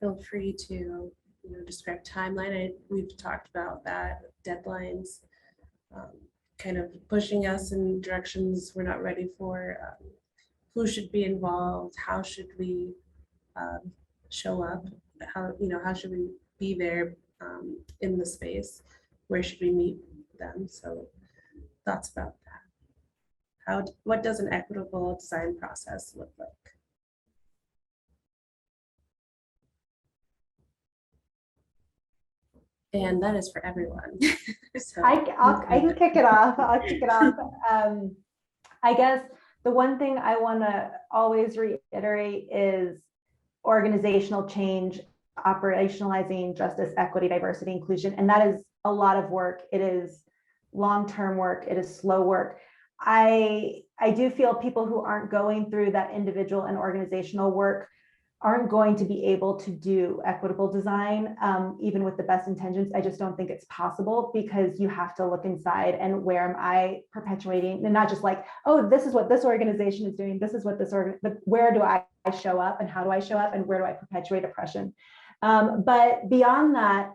Feel free to describe timeline. We've talked about that, deadlines, kind of pushing us in directions we're not ready for. Who should be involved? How should we show up? How should we be there in the space? Where should we meet them? So thoughts about that. What does an equitable design process look like? And that is for everyone. So, I can kick it off. I'll kick it off. I guess the one thing I want to always reiterate is organizational change, operationalizing justice, equity, diversity, inclusion. And that is a lot of work. It is long-term work. It is slow work. I do feel people who aren't going through that individual and organizational work aren't going to be able to do equitable design, even with the best intentions. I just don't think it's possible, because you have to look inside and where am I perpetuating, and not just like, oh, this is what this organization is doing, this is what but where do I show up and how do I show up and where do I perpetuate oppression? But beyond that,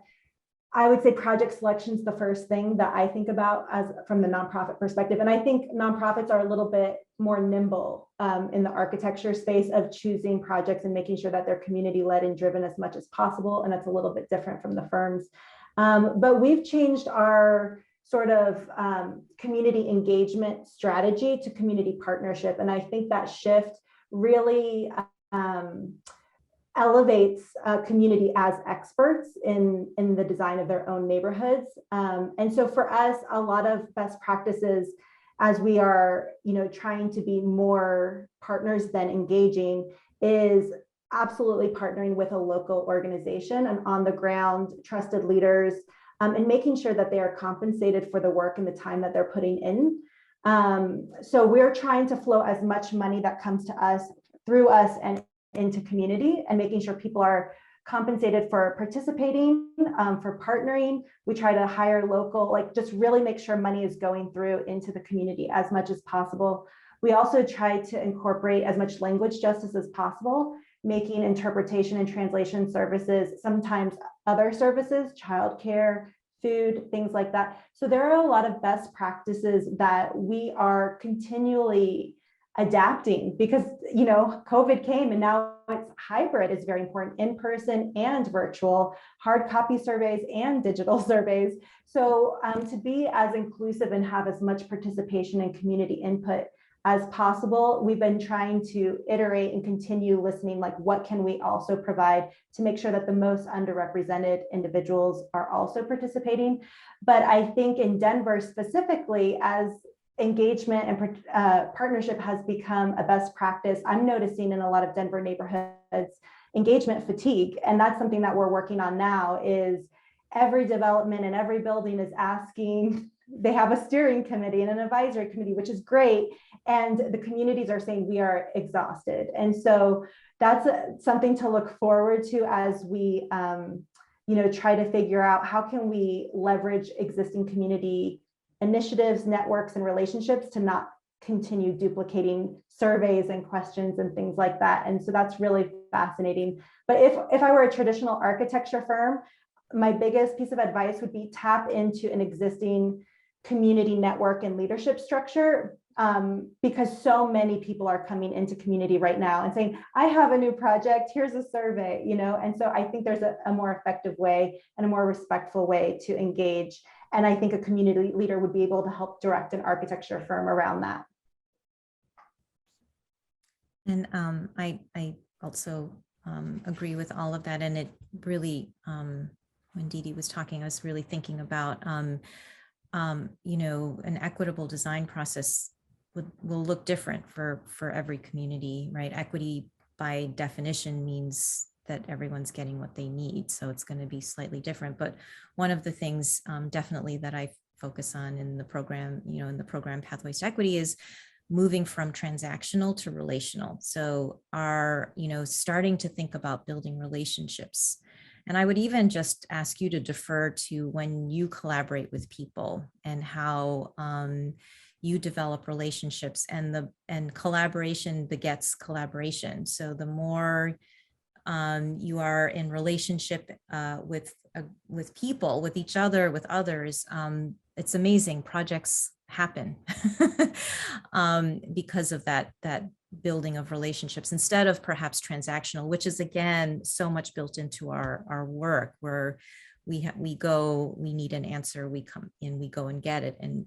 I would say project selection is the first thing that I think about from the nonprofit perspective. And I think nonprofits are a little bit more nimble in the architecture space of choosing projects and making sure that they're community-led and driven as much as possible. And that's a little bit different from the firms. But we've changed our sort of community engagement strategy to community partnership. And I think that shift really elevates community as experts in the design of their own neighborhoods. And so for us, a lot of best practices as we are, trying to be more partners than engaging is absolutely partnering with a local organization and on the ground trusted leaders, and making sure that they are compensated for the work and the time that they're putting in. So we're trying to flow as much money that comes to us through us and into community and making sure people are compensated for participating, for partnering. We try to hire local, like just really make sure money is going through into the community as much as possible. We also try to incorporate as much language justice as possible, making interpretation and translation services, sometimes other services, childcare, food, things like that. So there are a lot of best practices that we are continually adapting because, you know, COVID came and now it's hybrid is very important, in person and virtual, hard copy surveys and digital surveys. So to be as inclusive and have as much participation and community input as possible, we've been trying to iterate and continue listening, like what can we also provide to make sure that the most underrepresented individuals are also participating. But I think in Denver specifically, as engagement and partnership has become a best practice, I'm noticing in a lot of Denver neighborhoods engagement fatigue. And that's something that we're working on now is every development and every building is asking, they have a steering committee and an advisory committee, which is great. And the communities are saying we are exhausted. And so that's something to look forward to as we try to figure out how can we leverage existing community initiatives, networks, and relationships to not continue duplicating surveys and questions and things like that. And so that's really fascinating. But if I were a traditional architecture firm, my biggest piece of advice would be tap into an existing community network and leadership structure, because so many people are coming into community right now and saying, I have a new project, here's a survey, and so I think there's a more effective way and a more respectful way to engage. And I think a community leader would be able to help direct an architecture firm around that. And I also agree with all of that. And it really, when Dee Dee was talking, I was really thinking about, an equitable design process will look different for every community, right? Equity by definition means that everyone's getting what they need. So it's going to be slightly different. But one of the things definitely that I focus on in the program, in the program Pathways to Equity is moving from transactional to relational. So starting to think about building relationships. And I would even just ask you to defer to when you collaborate with people and how you develop relationships, and collaboration begets collaboration. So the more you are in relationship with people, with each other, with others, it's amazing. Projects happen because of that building of relationships instead of perhaps transactional, which is again so much built into our work, where we need an answer, we come in, we go and get it, and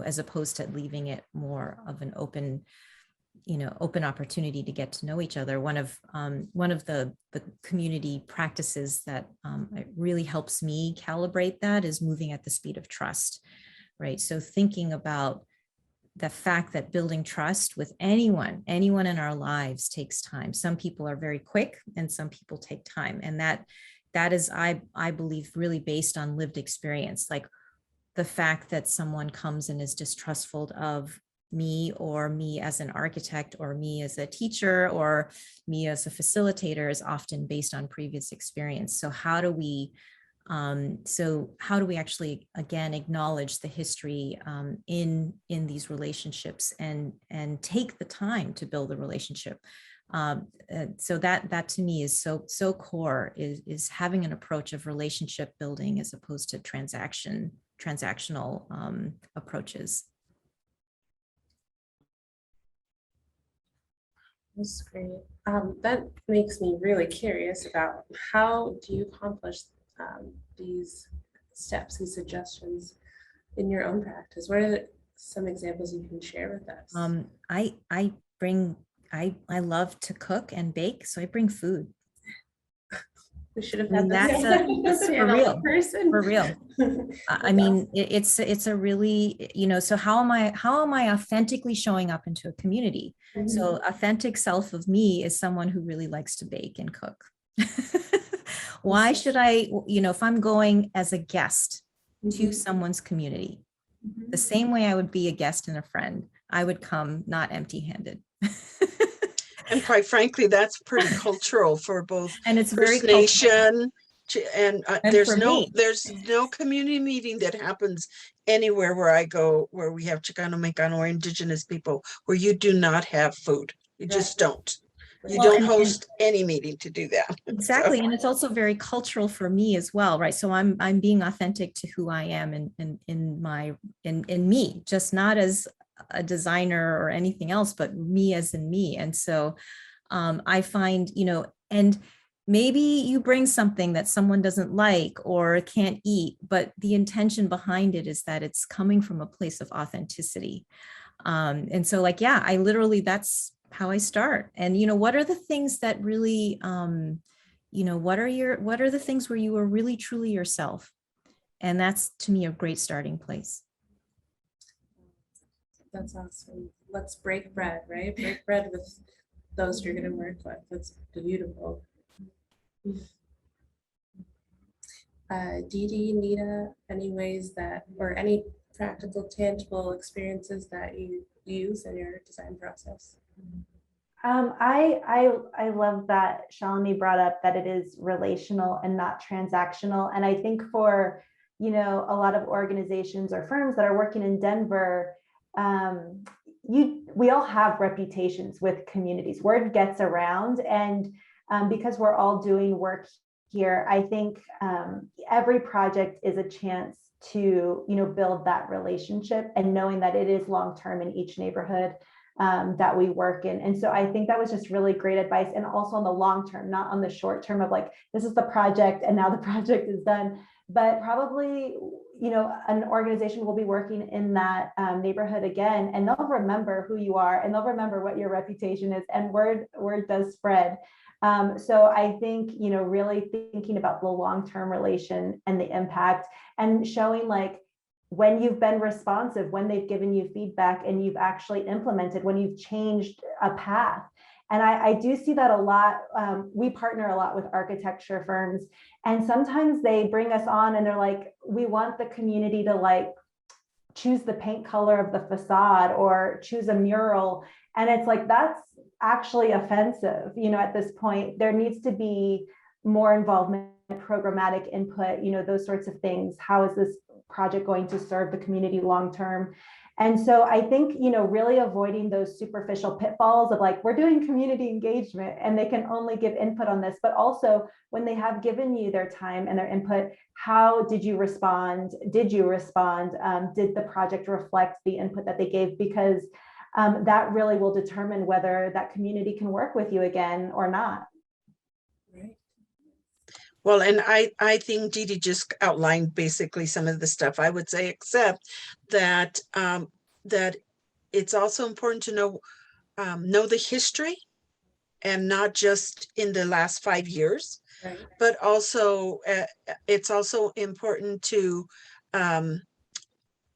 as opposed to leaving it more of an open opportunity to get to know each other. One of the community practices that it really helps me calibrate that is moving at the speed of trust, right? So thinking about the fact that building trust with anyone in our lives takes time. Some people are very quick and some people take time. And that is, I believe, really based on lived experience. Like the fact that someone comes and is distrustful of me, or me as an architect, or me as a teacher, or me as a facilitator is often based on previous experience. So how do we actually again acknowledge the history in these relationships and take the time to build a relationship? So that to me is so core, is having an approach of relationship building as opposed to transactional approaches. That's great. That makes me really curious about how do you accomplish these steps, these suggestions in your own practice? What are some examples you can share with us? I love to cook and bake, so I bring food. We should have had That's for real. For real. I mean, it's a really, so how am I authentically showing up into a community? Mm-hmm. So authentic self of me is someone who really likes to bake and cook. Why should I, if I'm going as a guest to someone's community, the same way I would be a guest and a friend, I would come not empty-handed. And quite frankly, that's pretty cultural for both And it's very First cultural. Nation and And there's for no me. community meeting that happens anywhere where I go where we have Chicano, Mexicano, or Indigenous people where you do not have food. You just don't. You Well, don't and host any meeting to do that. exactly. So, And it's also very cultural for me as well, right? So I'm being authentic to who I am in me, just not as a designer or anything else, but me as in me. And so I find, and maybe you bring something that someone doesn't like or can't eat, but the intention behind it is that it's coming from a place of authenticity. And so like, yeah, I literally, that's how I start. And, what are the things that really, what are the things where you are really truly yourself? And that's to me a great starting place. That's awesome. Let's break bread, right? Break bread with those you're going to work with. That's beautiful. Dee Dee, Nita, any ways that, or any practical, tangible experiences that you use in your design process? I love that Shalini brought up that it is relational and not transactional. And I think for, a lot of organizations or firms that are working in Denver, we all have reputations with communities. Word gets around, and because we're all doing work here, I think every project is a chance to, build that relationship and knowing that it is long-term in each neighborhood that we work in. And so I think that was just really great advice. And also on the long term, not on the short term of like, this is the project and now the project is done. But probably, an organization will be working in that neighborhood again, and they'll remember who you are and they'll remember what your reputation is, and word does spread. So I think, really thinking about the long-term relation and the impact, and showing like when you've been responsive, when they've given you feedback and you've actually implemented, when you've changed a path. And I do see that a lot. We partner a lot with architecture firms, and sometimes they bring us on and they're like, we want the community to like choose the paint color of the facade or choose a mural. And it's like, that's actually offensive. At this point, there needs to be more involvement, programmatic input, those sorts of things. How is this project going to serve the community long-term? And so I think, really avoiding those superficial pitfalls of like, we're doing community engagement and they can only give input on this, but also when they have given you their time and their input, how did you respond? Did you respond? Did the project reflect the input that they gave? Because that really will determine whether that community can work with you again or not. Right. well, and I think Dee Dee just outlined basically some of the stuff I would say, except that that it's also important to know the history, and not just in the last 5 years, Right. but also it's also important to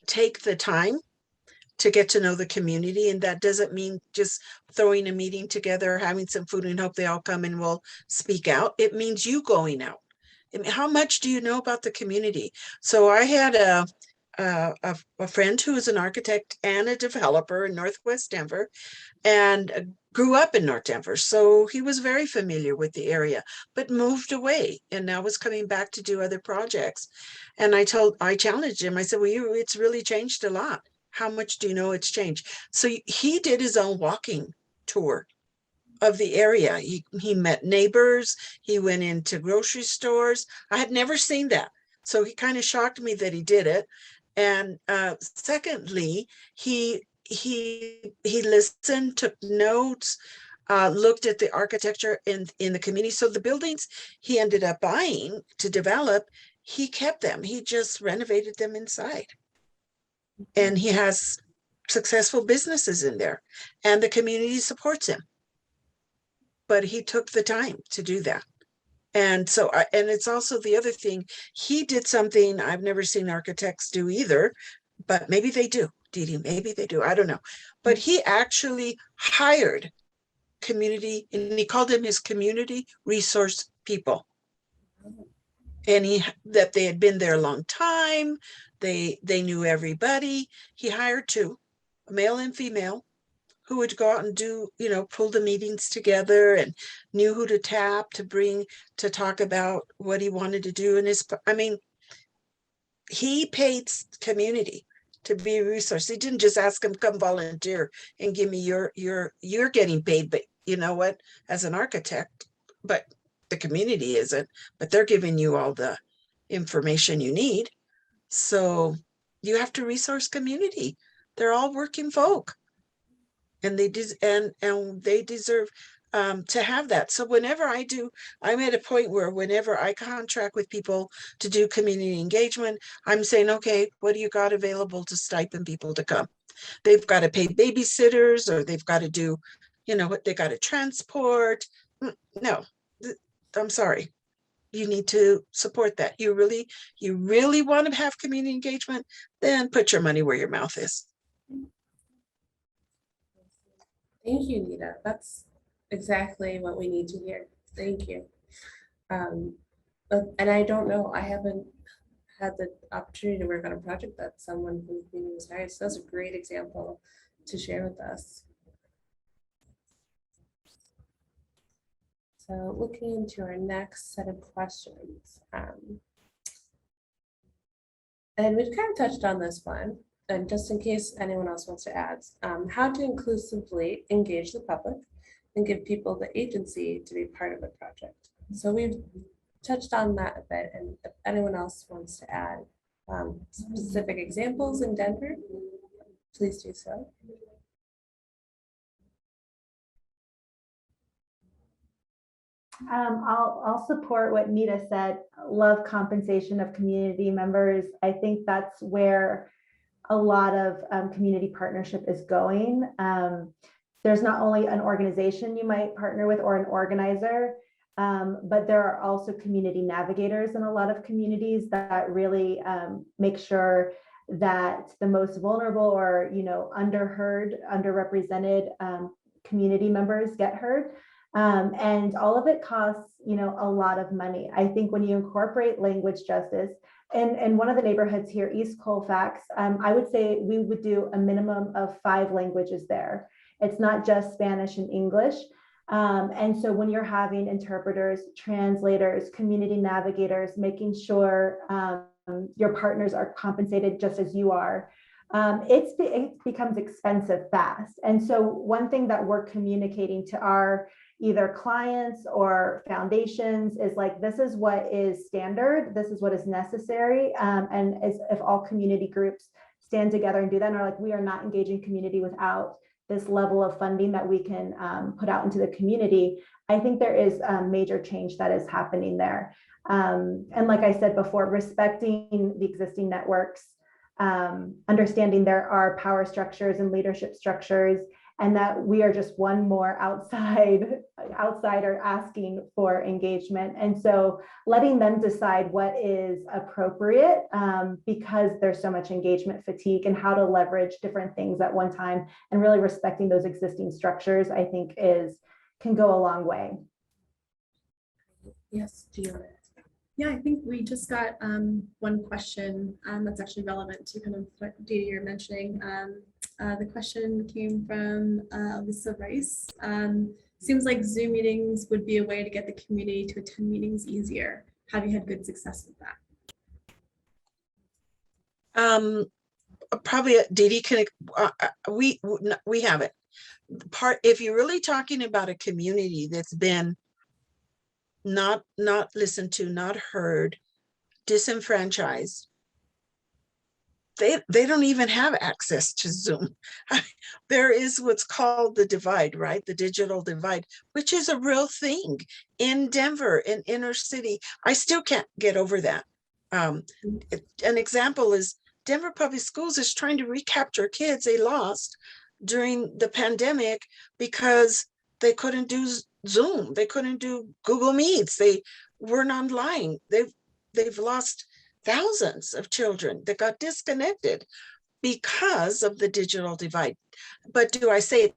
take the time to get to know the community. And that doesn't mean just throwing a meeting together, having some food and hope they all come and will speak out. It means you going out. I mean, how much do you know about the community? So I had a friend who is an architect and a developer in Northwest Denver, and grew up in North Denver. So he was very familiar with the area, but moved away and now was coming back to do other projects. And I challenged him. I said, well, it's really changed a lot. How much do you know it's changed? So he did his own walking tour of the area. He met neighbors. He went into grocery stores. I had never seen that. So he kind of shocked me that he did it. And secondly, he listened, took notes, looked at the architecture in the community. So the buildings he ended up buying to develop, he kept them. He just renovated them inside. And he has successful businesses in there, and the community supports him. But he took the time to do that. And so, and it's also the other thing, he did something I've never seen architects do either, but maybe they do, Dee Dee, maybe they do, I don't know. But he actually hired community, and he called them his community resource people. And that they had been there a long time. They knew everybody. He hired two, a male and female, who would go out and do, pull the meetings together and knew who to tap to bring to talk about what he wanted to do. He paid community to be a resource. He didn't just ask him, come volunteer and give me you're getting paid, but you know what, as an architect, but the community isn't, but they're giving you all the information you need. So you have to resource community. They're all working folk, and they deserve to have that. So whenever I'm at a point where whenever I contract with people to do community engagement, I'm saying, okay, what do you got available to stipend people to come? They've got to pay babysitters, or they've got to do, what they got to transport. No, I'm sorry. You need to support that. You really want to have community engagement, then put your money where your mouth is. Thank you, Nita. That's exactly what we need to hear. Thank you. And I don't know, I haven't had the opportunity to work on a project that someone from the community was hired. So that's a great example to share with us. So looking into our next set of questions. And we've kind of touched on this one, and just in case anyone else wants to add, how to inclusively engage the public and give people the agency to be part of the project. So we've touched on that a bit, and if anyone else wants to add specific examples in Denver, please do so. I'll support what Nita said. Love compensation of community members. I think that's where a lot of community partnership is going. There's not only an organization you might partner with or an organizer, but there are also community navigators in a lot of communities that really make sure that the most vulnerable or underheard, underrepresented community members get heard. And all of it costs, a lot of money. I think when you incorporate language justice, and one of the neighborhoods here, East Colfax, I would say we would do a minimum of 5 languages there. It's not just Spanish and English. And so when you're having interpreters, translators, community navigators, making sure your partners are compensated just as you are, it becomes expensive fast. And so one thing that we're communicating to our either clients or foundations is like, this is what is standard, this is what is necessary. And if all community groups stand together and do that, and are like, we are not engaging community without this level of funding that we can put out into the community, I think there is a major change that is happening there. And like I said before, respecting the existing networks, understanding there are power structures and leadership structures, and that we are just one more outsider asking for engagement. And so letting them decide what is appropriate, because there's so much engagement fatigue, and how to leverage different things at one time, and really respecting those existing structures, I think can go a long way. Yes, do you want to? Yeah, I think we just got one question that's actually relevant to kind of what Dee you're mentioning. The question came from Lisa Rice. Seems like Zoom meetings would be a way to get the community to attend meetings easier. Have you had good success with that? Probably Dee Dee can, we haven't. If you're really talking about a community that's been not listened to, not heard, disenfranchised, they don't even have access to Zoom. There is what's called the divide, right? The digital divide, which is a real thing in Denver, in inner city. I still can't get over that. An example is Denver Public Schools is trying to recapture kids they lost during the pandemic because they couldn't do Zoom, they couldn't do Google Meets, they weren't online. They've lost thousands of children that got disconnected because of the digital divide. But do I say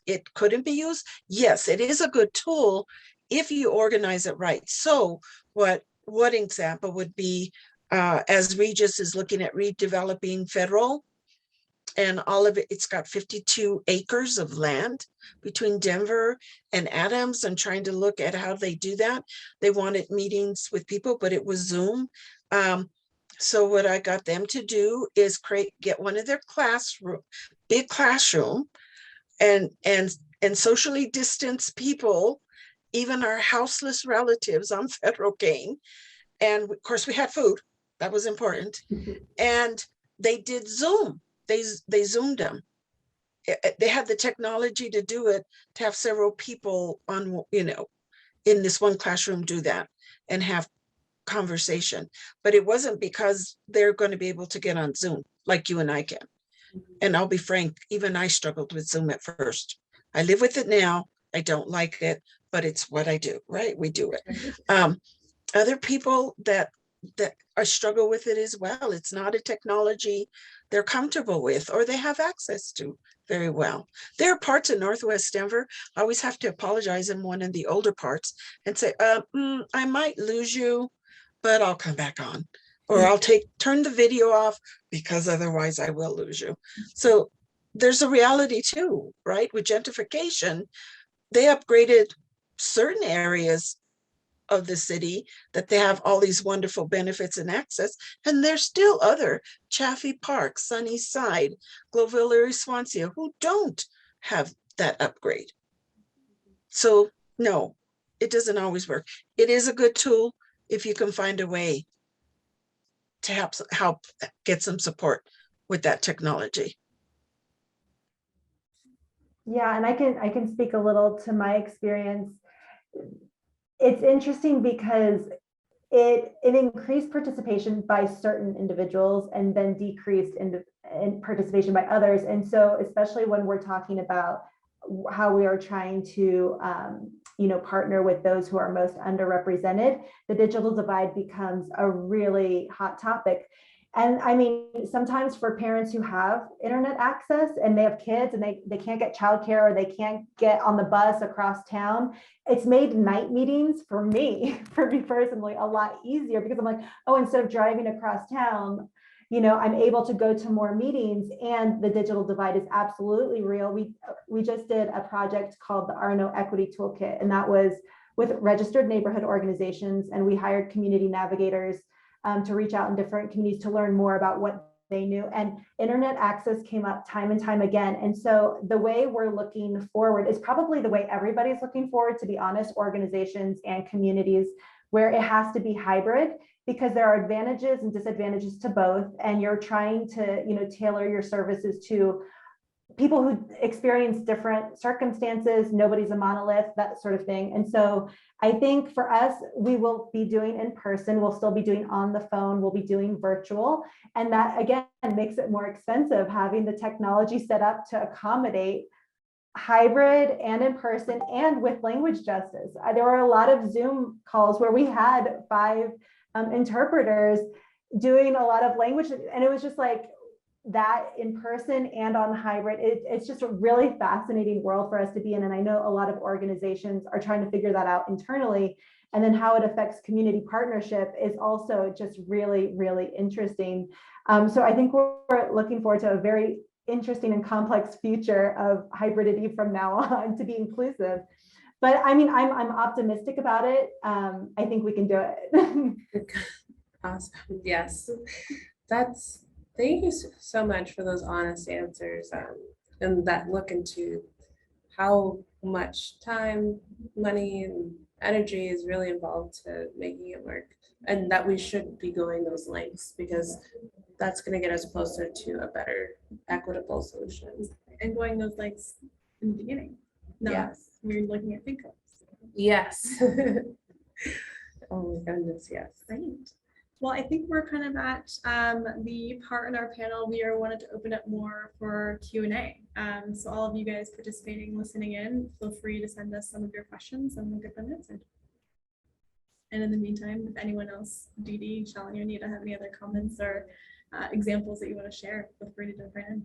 it couldn't be used? Yes, it is a good tool if you organize it right. So what example would be, as Regis is looking at redeveloping Federal and all of it, it's got 52 acres of land between Denver and Adams, and trying to look at how they do that. They wanted meetings with people, but it was Zoom. So what I got them to do is get one of their big classroom, and socially distance people, even our houseless relatives on federal gain. And of course we had food, that was important. And they did Zoom, they Zoomed them. They had the technology to do it, to have several people on, in this one classroom do that and have conversation. But it wasn't because they're going to be able to get on Zoom like you and I can. And I'll be frank, even I struggled with Zoom at first. I live with it now. I don't like it, but it's what I do, right? We do it. Other people that struggle with it as well. It's not a technology they're comfortable with or they have access to very well. There are parts of Northwest Denver, I always have to apologize in one of the older parts and say, I might lose you, but I'll come back on. Or I'll turn the video off because otherwise I will lose you. So there's a reality too, right? With gentrification, they upgraded certain areas of the city that they have all these wonderful benefits and access, and there's still other, Chaffee Park, Sunnyside, Gloville, Erie, Swansea, who don't have that upgrade. So no, it doesn't always work. It is a good tool if you can find a way to help get some support with that technology. Yeah, and I can speak a little to my experience. It's interesting because it increased participation by certain individuals and then decreased in participation by others. And so, especially when we're talking about how we are trying to partner with those who are most underrepresented, the digital divide becomes a really hot topic. And I mean, sometimes for parents who have internet access and they have kids and they can't get childcare or they can't get on the bus across town, it's made night meetings for me personally a lot easier, because I'm like, oh, instead of driving across town, I'm able to go to more meetings. And the digital divide is absolutely real. We just did a project called the RNO Equity Toolkit, and that was with registered neighborhood organizations, and we hired community navigators to reach out in different communities to learn more about what they knew. And internet access came up time and time again. And so the way we're looking forward is probably the way everybody's looking forward, to be honest, organizations and communities, where it has to be hybrid, because there are advantages and disadvantages to both. And you're trying to, tailor your services to people who experience different circumstances. Nobody's a monolith, that sort of thing. And so I think for us, we will be doing in person, we'll still be doing on the phone, we'll be doing virtual. And that again makes it more expensive, having the technology set up to accommodate hybrid and in person and with language justice. There were a lot of Zoom calls where we had 5 interpreters doing a lot of language, and it was just like that in person and on hybrid. It's just a really fascinating world for us to be in. And I know a lot of organizations are trying to figure that out internally. And then how it affects community partnership is also just really, really interesting. So I think we're looking forward to a very interesting and complex future of hybridity from now on, to be inclusive. But I mean, I'm optimistic about it. I think we can do it. Awesome. Yes, thank you so much for those honest answers, and that look into how much time, money, and energy is really involved to making it work, and that we should be going those lengths, because that's going to get us closer to a better equitable solution. And going those lengths in the beginning. No, Yes. we're looking at think ups. Yes. Oh my goodness, yes. Great. Well, I think we're kind of at the part in our panel we are wanted to open up more for Q&A. So all of you guys participating, listening in, feel free to send us some of your questions and we'll get them answered. And in the meantime, if anyone else, Dee Dee, Shalini, or Anita, have any other comments or examples that you want to share, feel free to jump right in.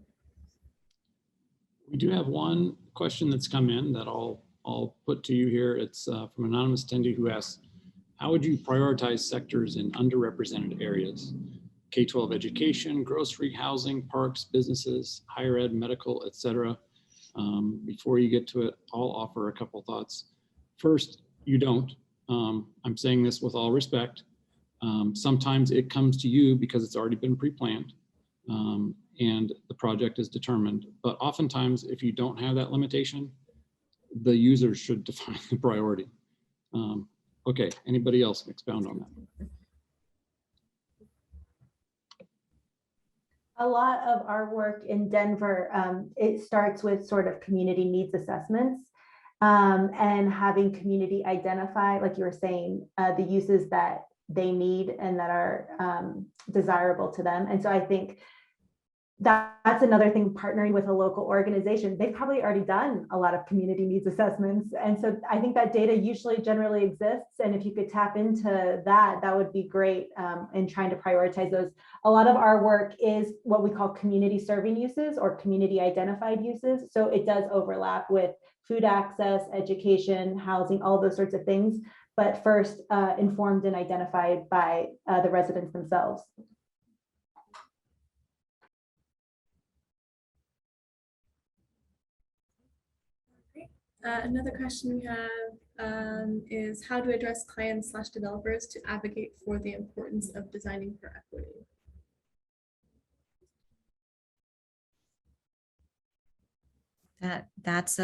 We do have one question that's come in that I'll put to you here. It's from an anonymous attendee who asks, how would you prioritize sectors in underrepresented areas? K-12 education, grocery, housing, parks, businesses, higher ed, medical, etc. Before you get to it, I'll offer a couple thoughts. First, you don't. I'm saying this with all respect. Sometimes it comes to you because it's already been pre-planned and the project is determined. But oftentimes, if you don't have that limitation, the users should define the priority. Okay, anybody else expound on that? A lot of our work in Denver, it starts with sort of community needs assessments and having community identify, like you were saying, the uses that they need and that are desirable to them. And so I think that's another thing, partnering with a local organization. They've probably already done a lot of community needs assessments. And so I think that data usually generally exists. And if you could tap into that, that would be great in trying to prioritize those. A lot of our work is what we call community serving uses or community identified uses. So it does overlap with food access, education, housing, all those sorts of things, but first informed and identified by the residents themselves. Another question we have is how to address clients/developers to advocate for the importance of designing for equity. That's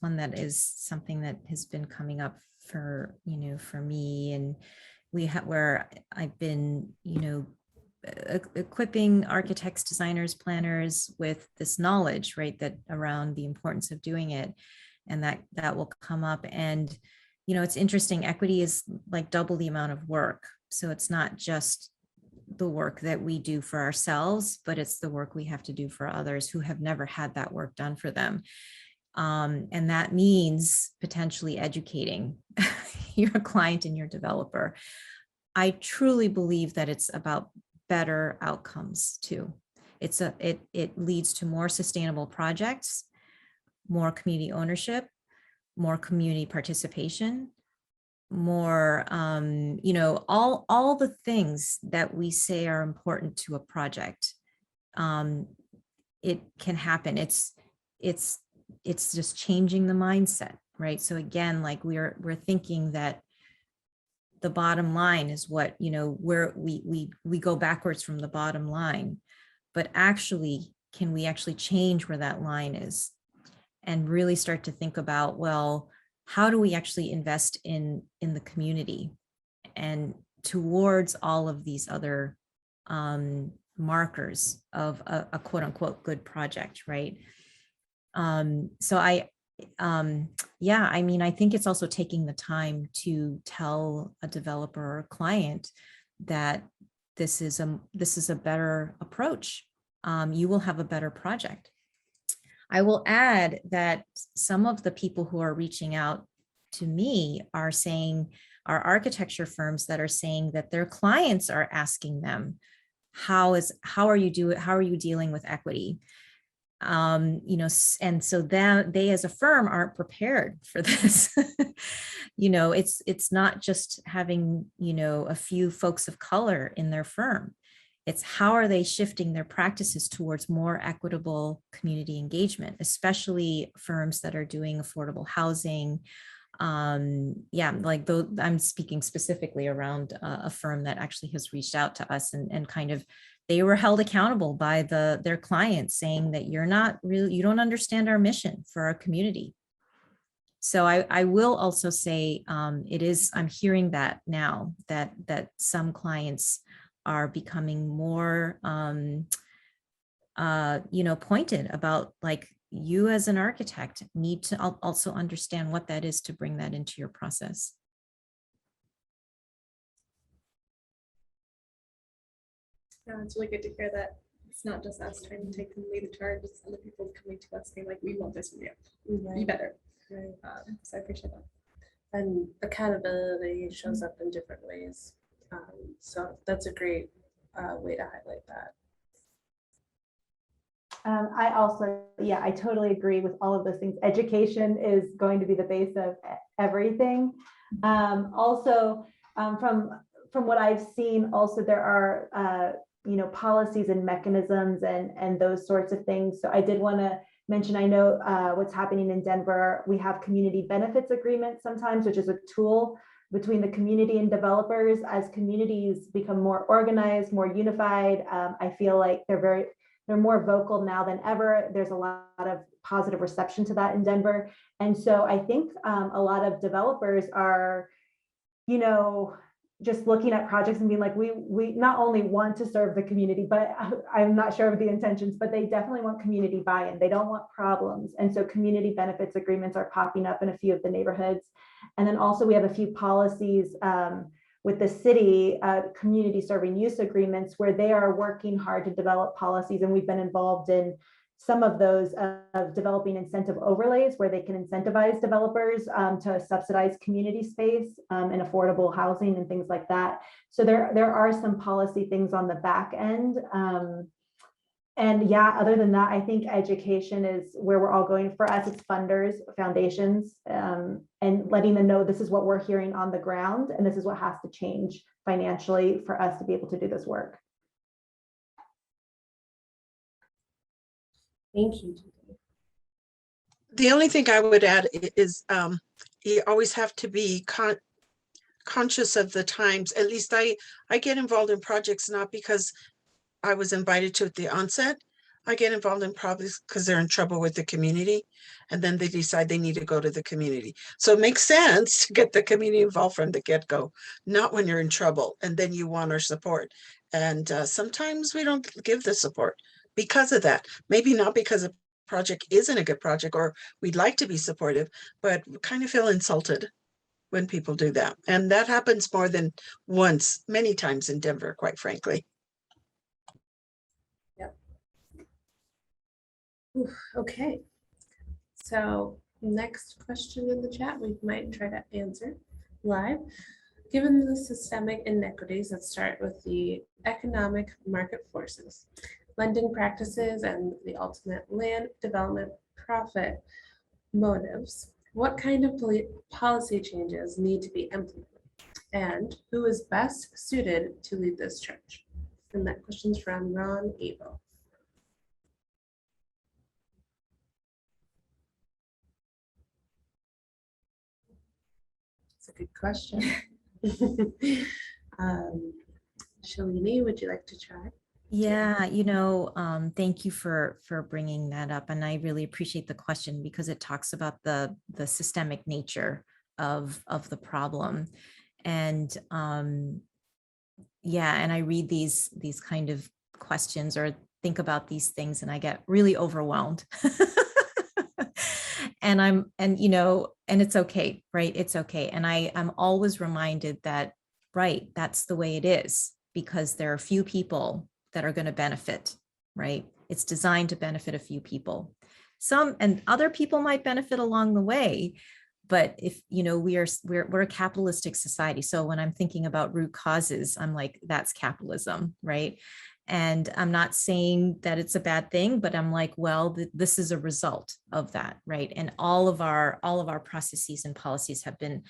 one that is something that has been coming up for for me, and where I've been equipping architects, designers, planners with this knowledge, right, that around the importance of doing it. And that will come up. And, it's interesting, equity is like double the amount of work. So it's not just the work that we do for ourselves, but it's the work we have to do for others who have never had that work done for them. And that means potentially educating your client and your developer. I truly believe that it's about better outcomes too. It leads to more sustainable projects, more community ownership, more community participation, more, all the things that we say are important to a project. It can happen. It's just changing the mindset, right? So again, like we're thinking that the bottom line is what, where we go backwards from the bottom line, but actually, can we actually change where that line is? And really start to think about, well, how do we actually invest in the community and towards all of these other markers of a quote unquote good project, right? So I think it's also taking the time to tell a developer or client that this is a better approach. You will have a better project. I will add that some of the people who are reaching out to me are architecture firms that are saying that their clients are asking them, how are you dealing with equity? And so that they as a firm aren't prepared for this. It's not just having, a few folks of color in their firm. It's how are they shifting their practices towards more equitable community engagement, especially firms that are doing affordable housing. I'm speaking specifically around a firm that actually has reached out to us and kind of, they were held accountable by their clients saying that you don't understand our mission for our community. So I will also say I'm hearing that now that some clients are becoming more, pointed about, like, you as an architect need to also understand what that is to bring that into your process. Yeah, it's really good to hear that it's not just us trying to take and lead the charge, it's other people coming to us saying, like, we want this from you. Be better. Right. So I appreciate that. And accountability shows up in different ways. So that's a great way to highlight that. I totally agree with all of those things. Education is going to be the base of everything. From what I've seen, also there are policies and mechanisms and those sorts of things. So I did want to mention, I know what's happening in Denver. We have community benefits agreements sometimes, which is a tool between the community and developers. As communities become more organized, more unified, I feel like they're more vocal now than ever. There's a lot of positive reception to that in Denver. And so I think a lot of developers are, just looking at projects and being like, we not only want to serve the community, but I'm not sure of the intentions, but they definitely want community buy-in. They don't want problems. And so community benefits agreements are popping up in a few of the neighborhoods. And then also we have a few policies with the city, community serving use agreements, where they are working hard to develop policies. And we've been involved in some of those of developing incentive overlays where they can incentivize developers to subsidize community space and affordable housing and things like that. So there are some policy things on the back end. And yeah, other than that, I think education is where we're all going. For us, it's funders, foundations, and letting them know this is what we're hearing on the ground, and this is what has to change financially for us to be able to do this work. Thank you. The only thing I would add is you always have to be conscious of the times. At least I get involved in projects not because I was invited to at the onset. I get involved in projects because they're in trouble with the community, and then they decide they need to go to the community. So it makes sense to get the community involved from the get-go, not when you're in trouble and then you want our support. And sometimes we don't give the support because of that. Maybe not because a project isn't a good project or we'd like to be supportive, but we kind of feel insulted when people do that. And that happens more than once, many times in Denver, quite frankly. Yep. Oof, okay. So next question in the chat, we might try to answer live. Given the systemic inequities that start with the economic market forces, lending practices, and the ultimate land development profit motives, what kind of policy changes need to be implemented? And who is best suited to lead this charge? And that question's from Ron Abel. It's a good question. Shalini, would you like to try? Yeah, thank you for bringing that up, and I really appreciate the question because it talks about the systemic nature of the problem, and yeah, and I read these kind of questions or think about these things, and I get really overwhelmed. And it's okay, right? It's okay, and I'm always reminded that, right, that's the way it is because there are few people that are going to benefit, right? It's designed to benefit a few people. Some and other people might benefit along the way, but if we're a capitalistic society. So when I'm thinking about root causes, I'm like, that's capitalism, right? And I'm not saying that it's a bad thing, but I'm like, well, this is a result of that, right? And all of our processes and policies have been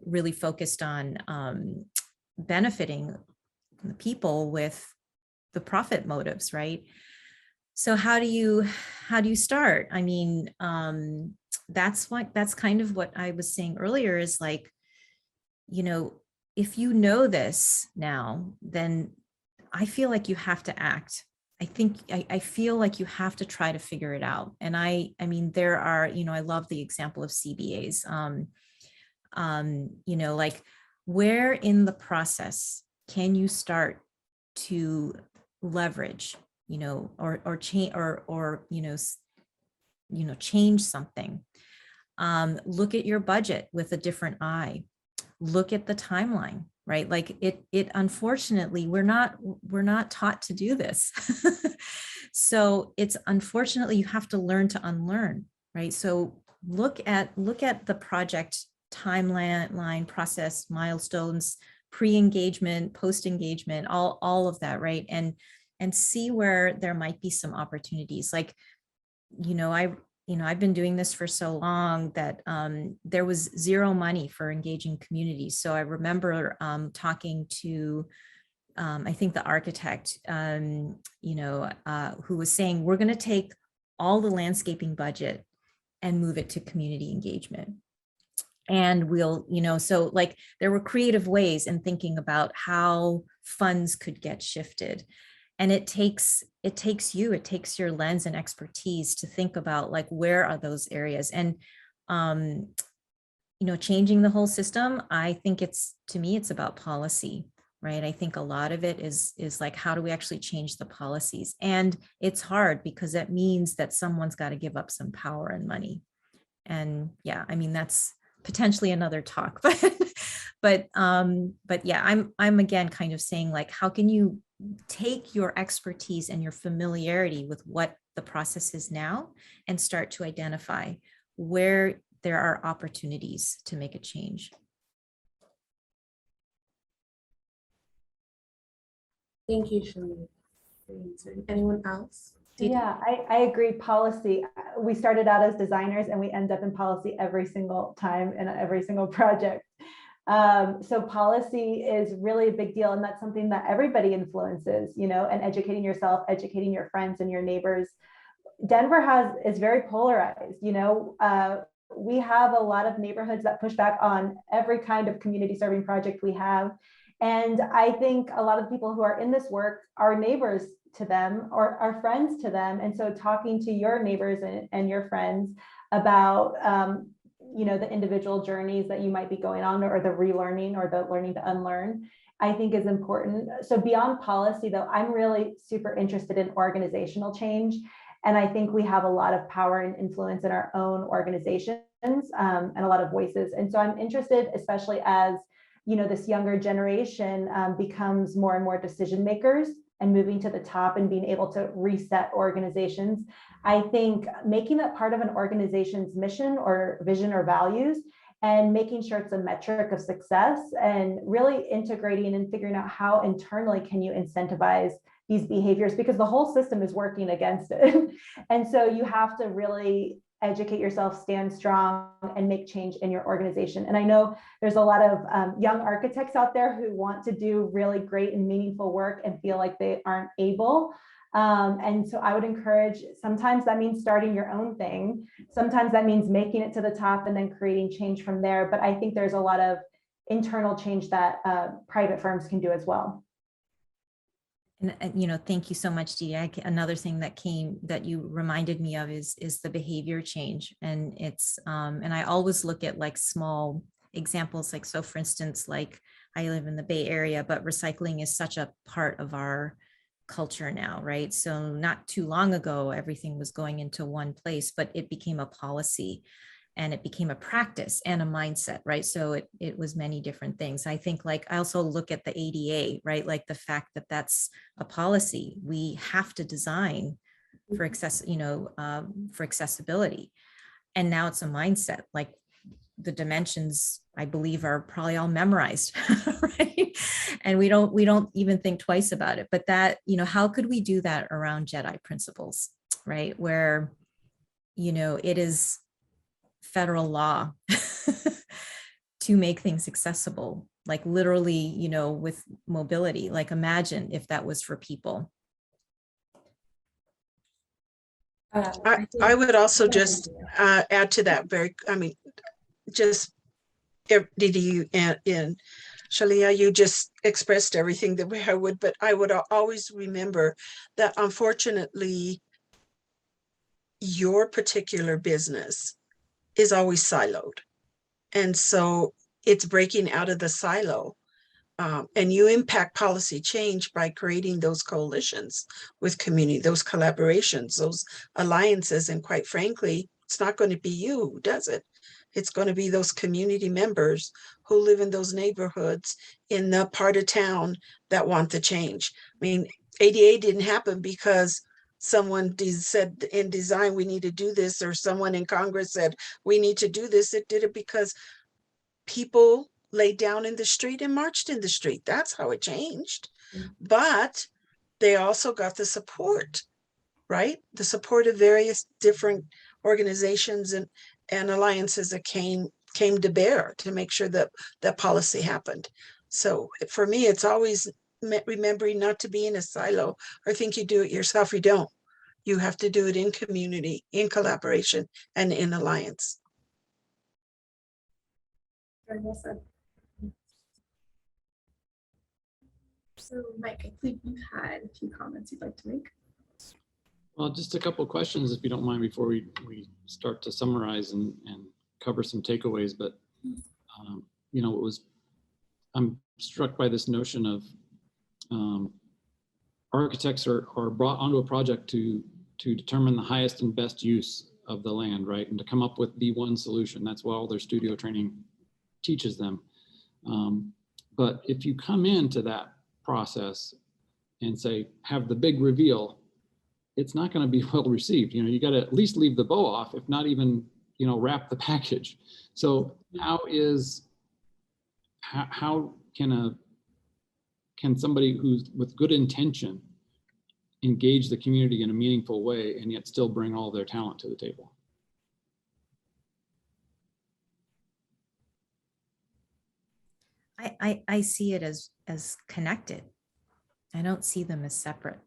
really focused on benefiting the people with the profit motives, right? So how do you start? I mean, that's kind of what I was saying earlier is like, if you know this now, then I feel like you have to act. I feel like you have to try to figure it out. And I mean, there are, I love the example of CBAs. Like where in the process can you start to leverage, or change or change something. Look at your budget with a different eye. Look at the timeline, right? Like it unfortunately, we're not taught to do this. So it's unfortunately, you have to learn to unlearn, right? So look at the project timeline, process, milestones, pre-engagement, post-engagement, all of that, right? And see where there might be some opportunities. Like, I've been doing this for so long that there was zero money for engaging communities. So I remember talking to I think the architect, who was saying, we're going to take all the landscaping budget and move it to community engagement. And we'll, so like there were creative ways in thinking about how funds could get shifted. And it takes your lens and expertise to think about like, where are those areas? And, changing the whole system, I think to me, it's about policy, right? I think a lot of it is like, how do we actually change the policies? And it's hard because that means that someone's got to give up some power and money. And yeah, I mean, that's potentially another talk, but yeah, I'm again kind of saying like, how can you take your expertise and your familiarity with what the process is now and start to identify where there are opportunities to make a change? Thank you, Shalini. Anyone else? Yeah, I agree. Policy. We started out as designers and we end up in policy every single time in every single project. So policy is really a big deal. And that's something that everybody influences, and educating yourself, educating your friends and your neighbors. Denver is very polarized. We have a lot of neighborhoods that push back on every kind of community serving project we have. And I think a lot of people who are in this work are neighbors to them or are friends to them. And so talking to your neighbors and your friends about, the individual journeys that you might be going on, or the relearning or the learning to unlearn, I think is important. So beyond policy, though, I'm really super interested in organizational change. And I think we have a lot of power and influence in our own organizations and a lot of voices. And so I'm interested, especially as this younger generation becomes more and more decision makers and moving to the top and being able to reset organizations. I think making that part of an organization's mission or vision or values and making sure it's a metric of success and really integrating and figuring out how internally can you incentivize these behaviors, because the whole system is working against it. And so you have to really educate yourself, stand strong, and make change in your organization. And I know there's a lot of young architects out there who want to do really great and meaningful work and feel like they aren't able. And so I would encourage, sometimes that means starting your own thing. Sometimes that means making it to the top and then creating change from there. But I think there's a lot of internal change that private firms can do as well. And thank you so much, Dee. Another thing that you reminded me of is the behavior change. And it's and I always look at like small examples, like, so for instance, like I live in the Bay Area, but recycling is such a part of our culture now, right? So not too long ago, everything was going into one place, but it became a policy and it became a practice and a mindset, right? So it was many different things. I think, like, I also look at the ADA, right? Like the fact that that's a policy. We have to design for accessibility. And now it's a mindset. Like the dimensions, I believe, are probably all memorized, right? And we don't even think twice about it. But that, how could we do that around JEDI principles, right? Where, it is federal law to make things accessible, like literally, with mobility. Like imagine if that was for people. I would also just add to that Dee Dee and Shalia, you just expressed everything that I would, but I would always remember that unfortunately, your particular business is always siloed. And so it's breaking out of the silo. And you impact policy change by creating those coalitions with community, those collaborations, those alliances. And quite frankly, it's not going to be you who does it. It's going to be those community members who live in those neighborhoods in the part of town that want the change. I mean, ADA didn't happen because someone said in design, we need to do this, or someone in Congress said, we need to do this. It did it because people laid down in the street and marched in the street. That's how it changed. Mm-hmm. But they also got the support, right? The support of various different organizations and alliances that came to bear to make sure that that policy happened. So for me, it's always remembering not to be in a silo or think you do it yourself. You don't. You have to do it in community, in collaboration, and in alliance. Very well said. So Mike, I believe you had a few comments you'd like to make. Well, just a couple of questions, if you don't mind, before we start to summarize and cover some takeaways. But you know, I'm struck by this notion of architects are brought onto a project to determine the highest and best use of the land, right? And to come up with the one solution. That's what all their studio training teaches them. But if you come into that process and say, have the big reveal, it's not going to be well received. You know, you got to at least leave the bow off, if not even, you know, wrap the package. So how can somebody who's with good intention engage the community in a meaningful way and yet still bring all their talent to the table? I see it as connected. I don't see them as separate.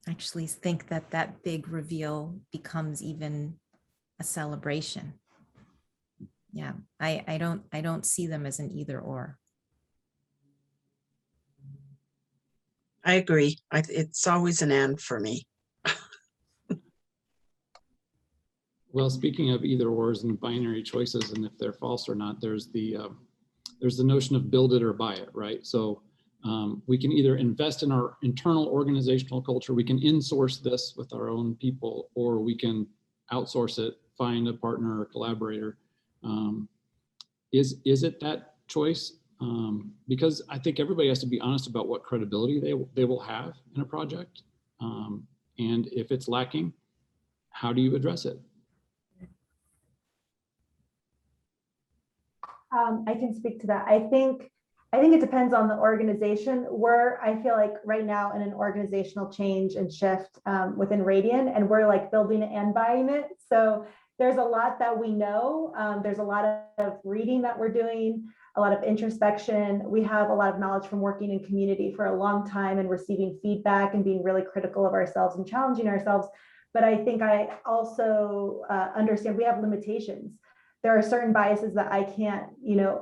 I actually think that big reveal becomes even a celebration. Yeah, I don't see them as an either or. I agree. It's always an and for me. Well, speaking of either ors and binary choices, and if they're false or not, there's the notion of build it or buy it, right? So we can either invest in our internal organizational culture, we can insource this with our own people, or we can outsource it, find a partner or collaborator. Is it that choice? Because I think everybody has to be honest about what credibility they will have in a project. And if it's lacking, how do you address it? I can speak to that. I think it depends on the organization. I feel like right now in an organizational change and shift within Radian, and we're like building it and buying it. So there's a lot that we know. There's a lot of reading that we're doing, a lot of introspection. We have a lot of knowledge from working in community for a long time and receiving feedback and being really critical of ourselves and challenging ourselves. But I think I also understand we have limitations. There are certain biases that I can't,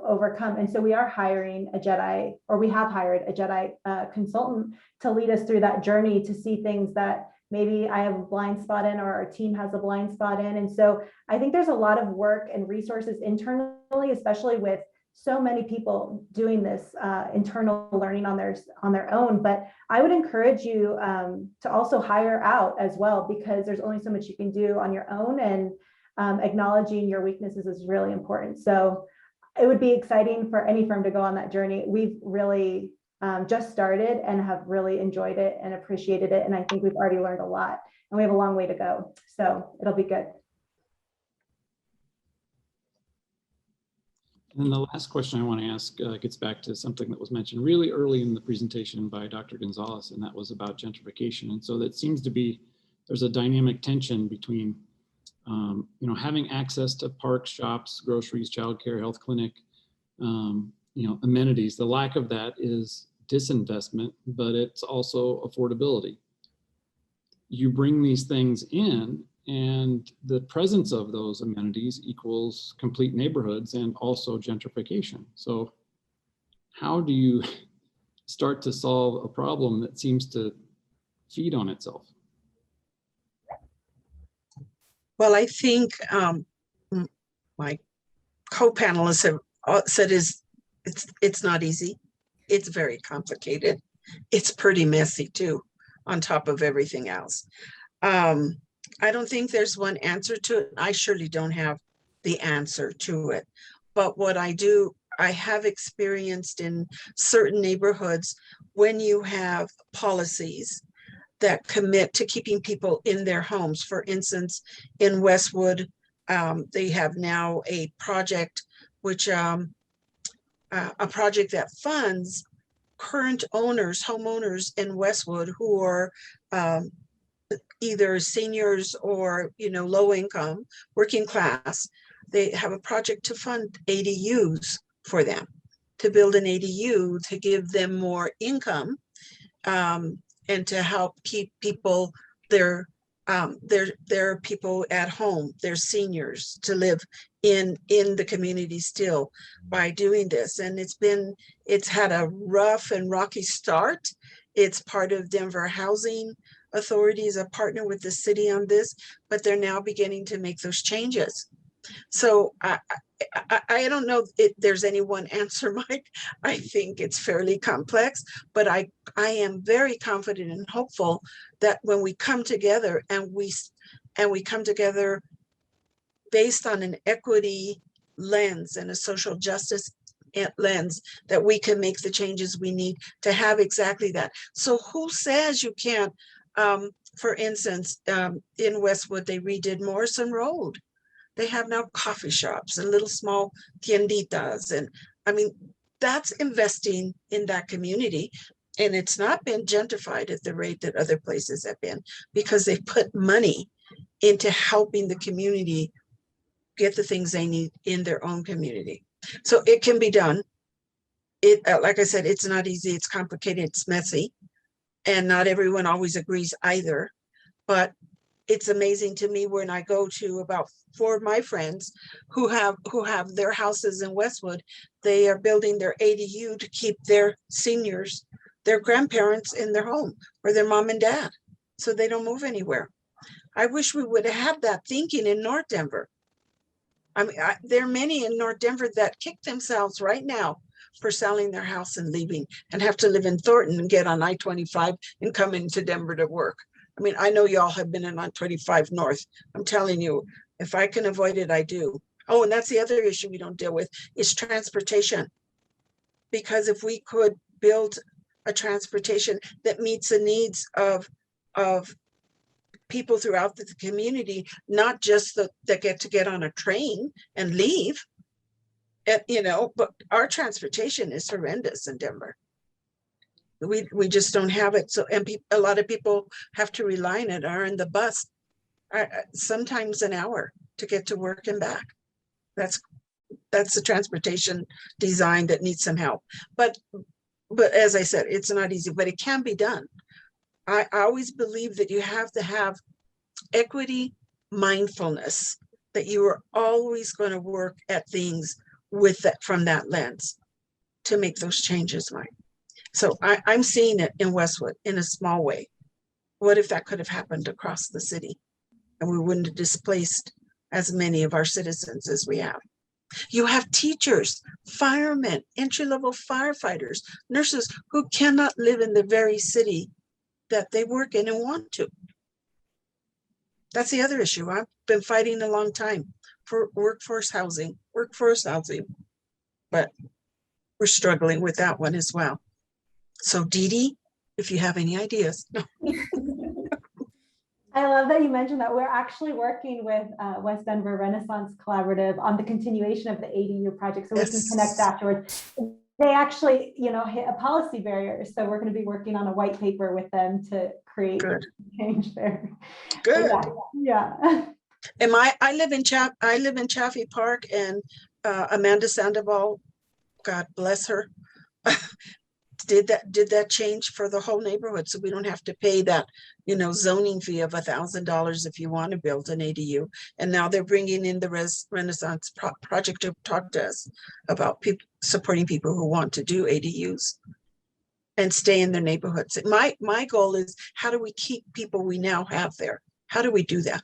overcome. And so we are hiring a Jedi, or we have hired a Jedi consultant to lead us through that journey to see things that maybe I have a blind spot in, or our team has a blind spot in. And so I think there's a lot of work and resources internally, especially with so many people doing this internal learning on their own. But I would encourage you to also hire out as well, because there's only so much you can do on your own, and acknowledging your weaknesses is really important. So it would be exciting for any firm to go on that journey. We've really just started and have really enjoyed it and appreciated it. And I think we've already learned a lot, and we have a long way to go. So it'll be good. And the last question I want to ask gets back to something that was mentioned really early in the presentation by Dr. Gonzalez, and that was about gentrification. And so that seems to be, there's a dynamic tension between having access to parks, shops, groceries, childcare, health clinic, amenities. The lack of that is disinvestment, but it's also affordability. You bring these things in, and the presence of those amenities equals complete neighborhoods and also gentrification. So how do you start to solve a problem that seems to feed on itself? Well, I think my co-panelists have said it's not easy. It's very complicated. It's pretty messy too, on top of everything else. I don't think there's one answer to it. I surely don't have the answer to it. But what I have experienced in certain neighborhoods, when you have policies that commit to keeping people in their homes. For instance, in Westwood, they have now a project project that funds current homeowners in Westwood who are either seniors or low income, working class. They have a project to fund ADUs for them. to build an ADU to give them more income, and to help keep people their people at home, their seniors, to live in the community still by doing this. And it's had a rough and rocky start. It's part of Denver Housing Authority, is a partner with the city on this, but they're now beginning to make those changes. So I don't know if there's any one answer, Mike. I think it's fairly complex, but I am very confident and hopeful that when we come together and we come together based on an equity lens and a social justice lens, that we can make the changes we need to have exactly that. So who says you can't, for instance, in Westwood, they redid Morrison Road. They have now coffee shops and little small tienditas. And I mean, that's investing in that community. And it's not been gentrified at the rate that other places have been, because they put money into helping the community get the things they need in their own community. So it can be done. Like I said, it's not easy, it's complicated, it's messy, and not everyone always agrees either. But it's amazing to me when I go to about 4 of my friends who have their houses in Westwood, they are building their ADU to keep their seniors, their grandparents in their home, or their mom and dad, so they don't move anywhere. I wish we would have had that thinking in North Denver. I mean, there are many in North Denver that kick themselves right now for selling their house and leaving, and have to live in Thornton and get on I-25 and come into Denver to work. I mean, I know y'all have been in I-25 North. I'm telling you, if I can avoid it, I do. Oh, and that's the other issue we don't deal with, is transportation. Because if we could build a transportation that meets the needs of people throughout the community, not just that get on a train and leave, you know, but our transportation is horrendous in Denver. We just don't have it. So, and a lot of people have to rely on it, or in the bus, sometimes an hour to get to work and back. That's the transportation design that needs some help. But as I said, it's not easy, but it can be done. I always believe that you have to have equity mindfulness, that you are always going to work at things with that, from that lens, to make those changes, Mike. So I'm seeing it in Westwood in a small way. What if that could have happened across the city, and we wouldn't have displaced as many of our citizens as we have? You have teachers, firemen, entry-level firefighters, nurses who cannot live in the very city that they work in and want to. That's the other issue. I've been fighting a long time for workforce housing, but we're struggling with that one as well. So Dee Dee, if you have any ideas. I love that you mentioned that. We're actually working with West Denver Renaissance Collaborative on the continuation of the ADU project, so we can connect afterwards. They actually, you know, hit a policy barrier, so we're going to be working on a white paper with them to create change there. Good. Yeah. And I live in Chaffee Park, and Amanda Sandoval, God bless her, did that change for the whole neighborhood, so we don't have to pay that, you know, zoning fee of $1,000 if you want to build an ADU. And now they're bringing in the Renaissance project to talk to us about supporting people who want to do ADUs and stay in their neighborhoods. My goal is, how do we keep people we now have there? How do we do that?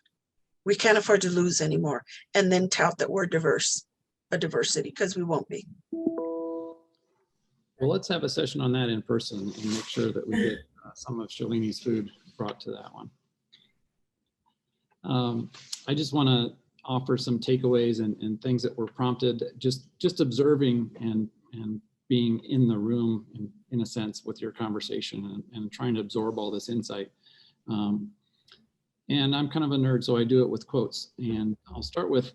We can't afford to lose anymore, and then tout that we're a diversity, because we won't be. Well, let's have a session on that in person and make sure that we get some of Shalini's food brought to that one. I just want to offer some takeaways and things that were prompted, just observing and being in the room in a sense with your conversation and trying to absorb all this insight. And I'm kind of a nerd, so I do it with quotes. And I'll start with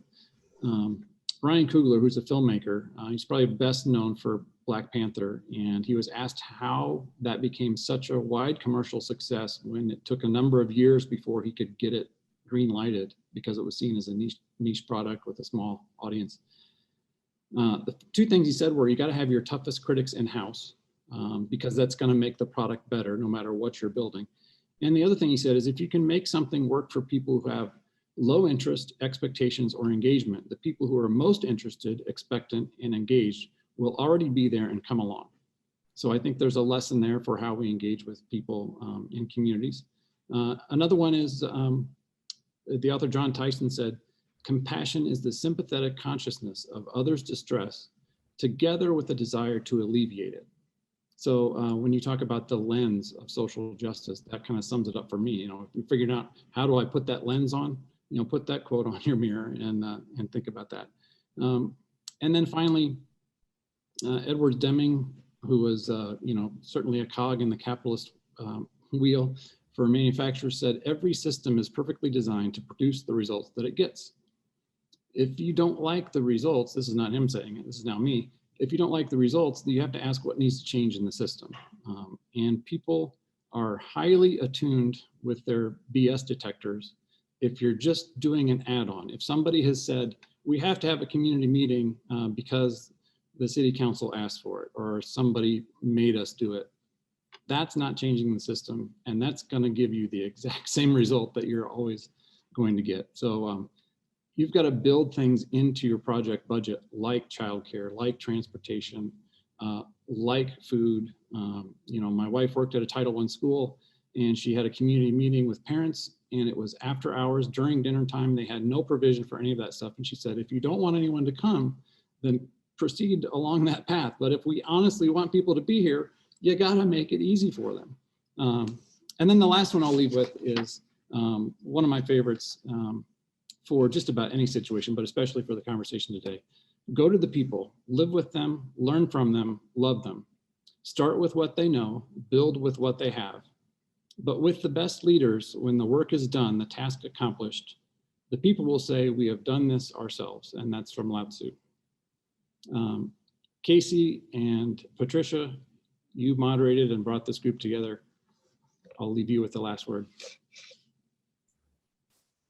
Ryan Coogler, who's a filmmaker. He's probably best known for Black Panther, and he was asked how that became such a wide commercial success when it took a number of years before he could get it green lighted, because it was seen as a niche product with a small audience. The two things he said were you got to have your toughest critics in-house because that's going to make the product better no matter what you're building. And the other thing he said is if you can make something work for people who have low interest, expectations, or engagement, the people who are most interested, expectant, and engaged will already be there and come along. So I think there's a lesson there for how we engage with people in communities. Another one is the author John Tyson said, compassion is the sympathetic consciousness of others' distress together with the desire to alleviate it. So when you talk about the lens of social justice, that kind of sums it up for me. You know, if you're figuring out how do I put that lens on, you know, put that quote on your mirror and think about that. And then finally, Edward Deming, who was, you know, certainly a cog in the capitalist wheel for manufacturers, said every system is perfectly designed to produce the results that it gets. If you don't like the results, this is not him saying it, this is now me. If you don't like the results, you have to ask what needs to change in the system. And people are highly attuned with their BS detectors if you're just doing an add-on. If somebody has said, we have to have a community meeting because the city council asked for it, or somebody made us do it, that's not changing the system. And that's gonna give you the exact same result that you're always going to get. So you've got to build things into your project budget, like childcare, like transportation, like food. You know, my wife worked at a Title I school and she had a community meeting with parents, and it was after hours during dinner time. They had no provision for any of that stuff. And she said, if you don't want anyone to come, then proceed along that path. But if we honestly want people to be here, you got to make it easy for them. And then the last one I'll leave with is one of my favorites. For just about any situation, but especially for the conversation today. Go to the people, live with them, learn from them, love them. Start with what they know, build with what they have. But with the best leaders, when the work is done, the task accomplished, the people will say, we have done this ourselves. And that's from Lao Tzu. Kaci and Patricia, you moderated and brought this group together. I'll leave you with the last word.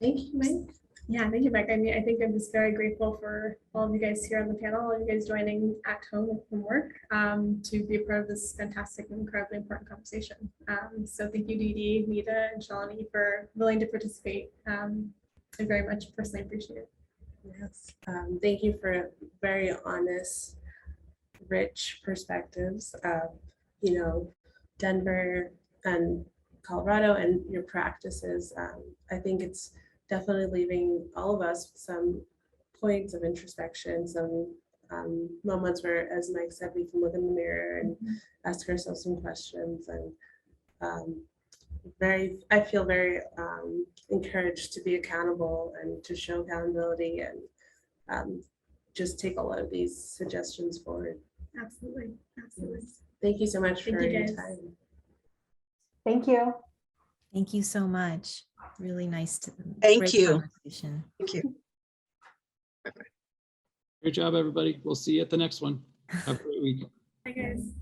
Thank you, Mike. Yeah, thank you, Mike. I mean, I think I'm just very grateful for all of you guys here on the panel, all of you guys joining at home from work to be a part of this fantastic and incredibly important conversation. So thank you, Dee Dee, Nita, and Shalini for willing to participate. I very much personally appreciate it. Yes. Thank you for very honest, rich perspectives of, you know, Denver and Colorado and your practices. I think it's definitely leaving all of us some points of introspection, some moments where, as Mike said, we can look in the mirror and ask ourselves some questions. And I feel very encouraged to be accountable and to show accountability and just take a lot of these suggestions forward. Absolutely, absolutely. Thank you so much Thank for you, your guys. time. Thank you. Thank you so much. Really nice to Thank great you. conversation. Thank you. Great job, everybody. We'll see you at the next one. Have a great week. Hi, guys.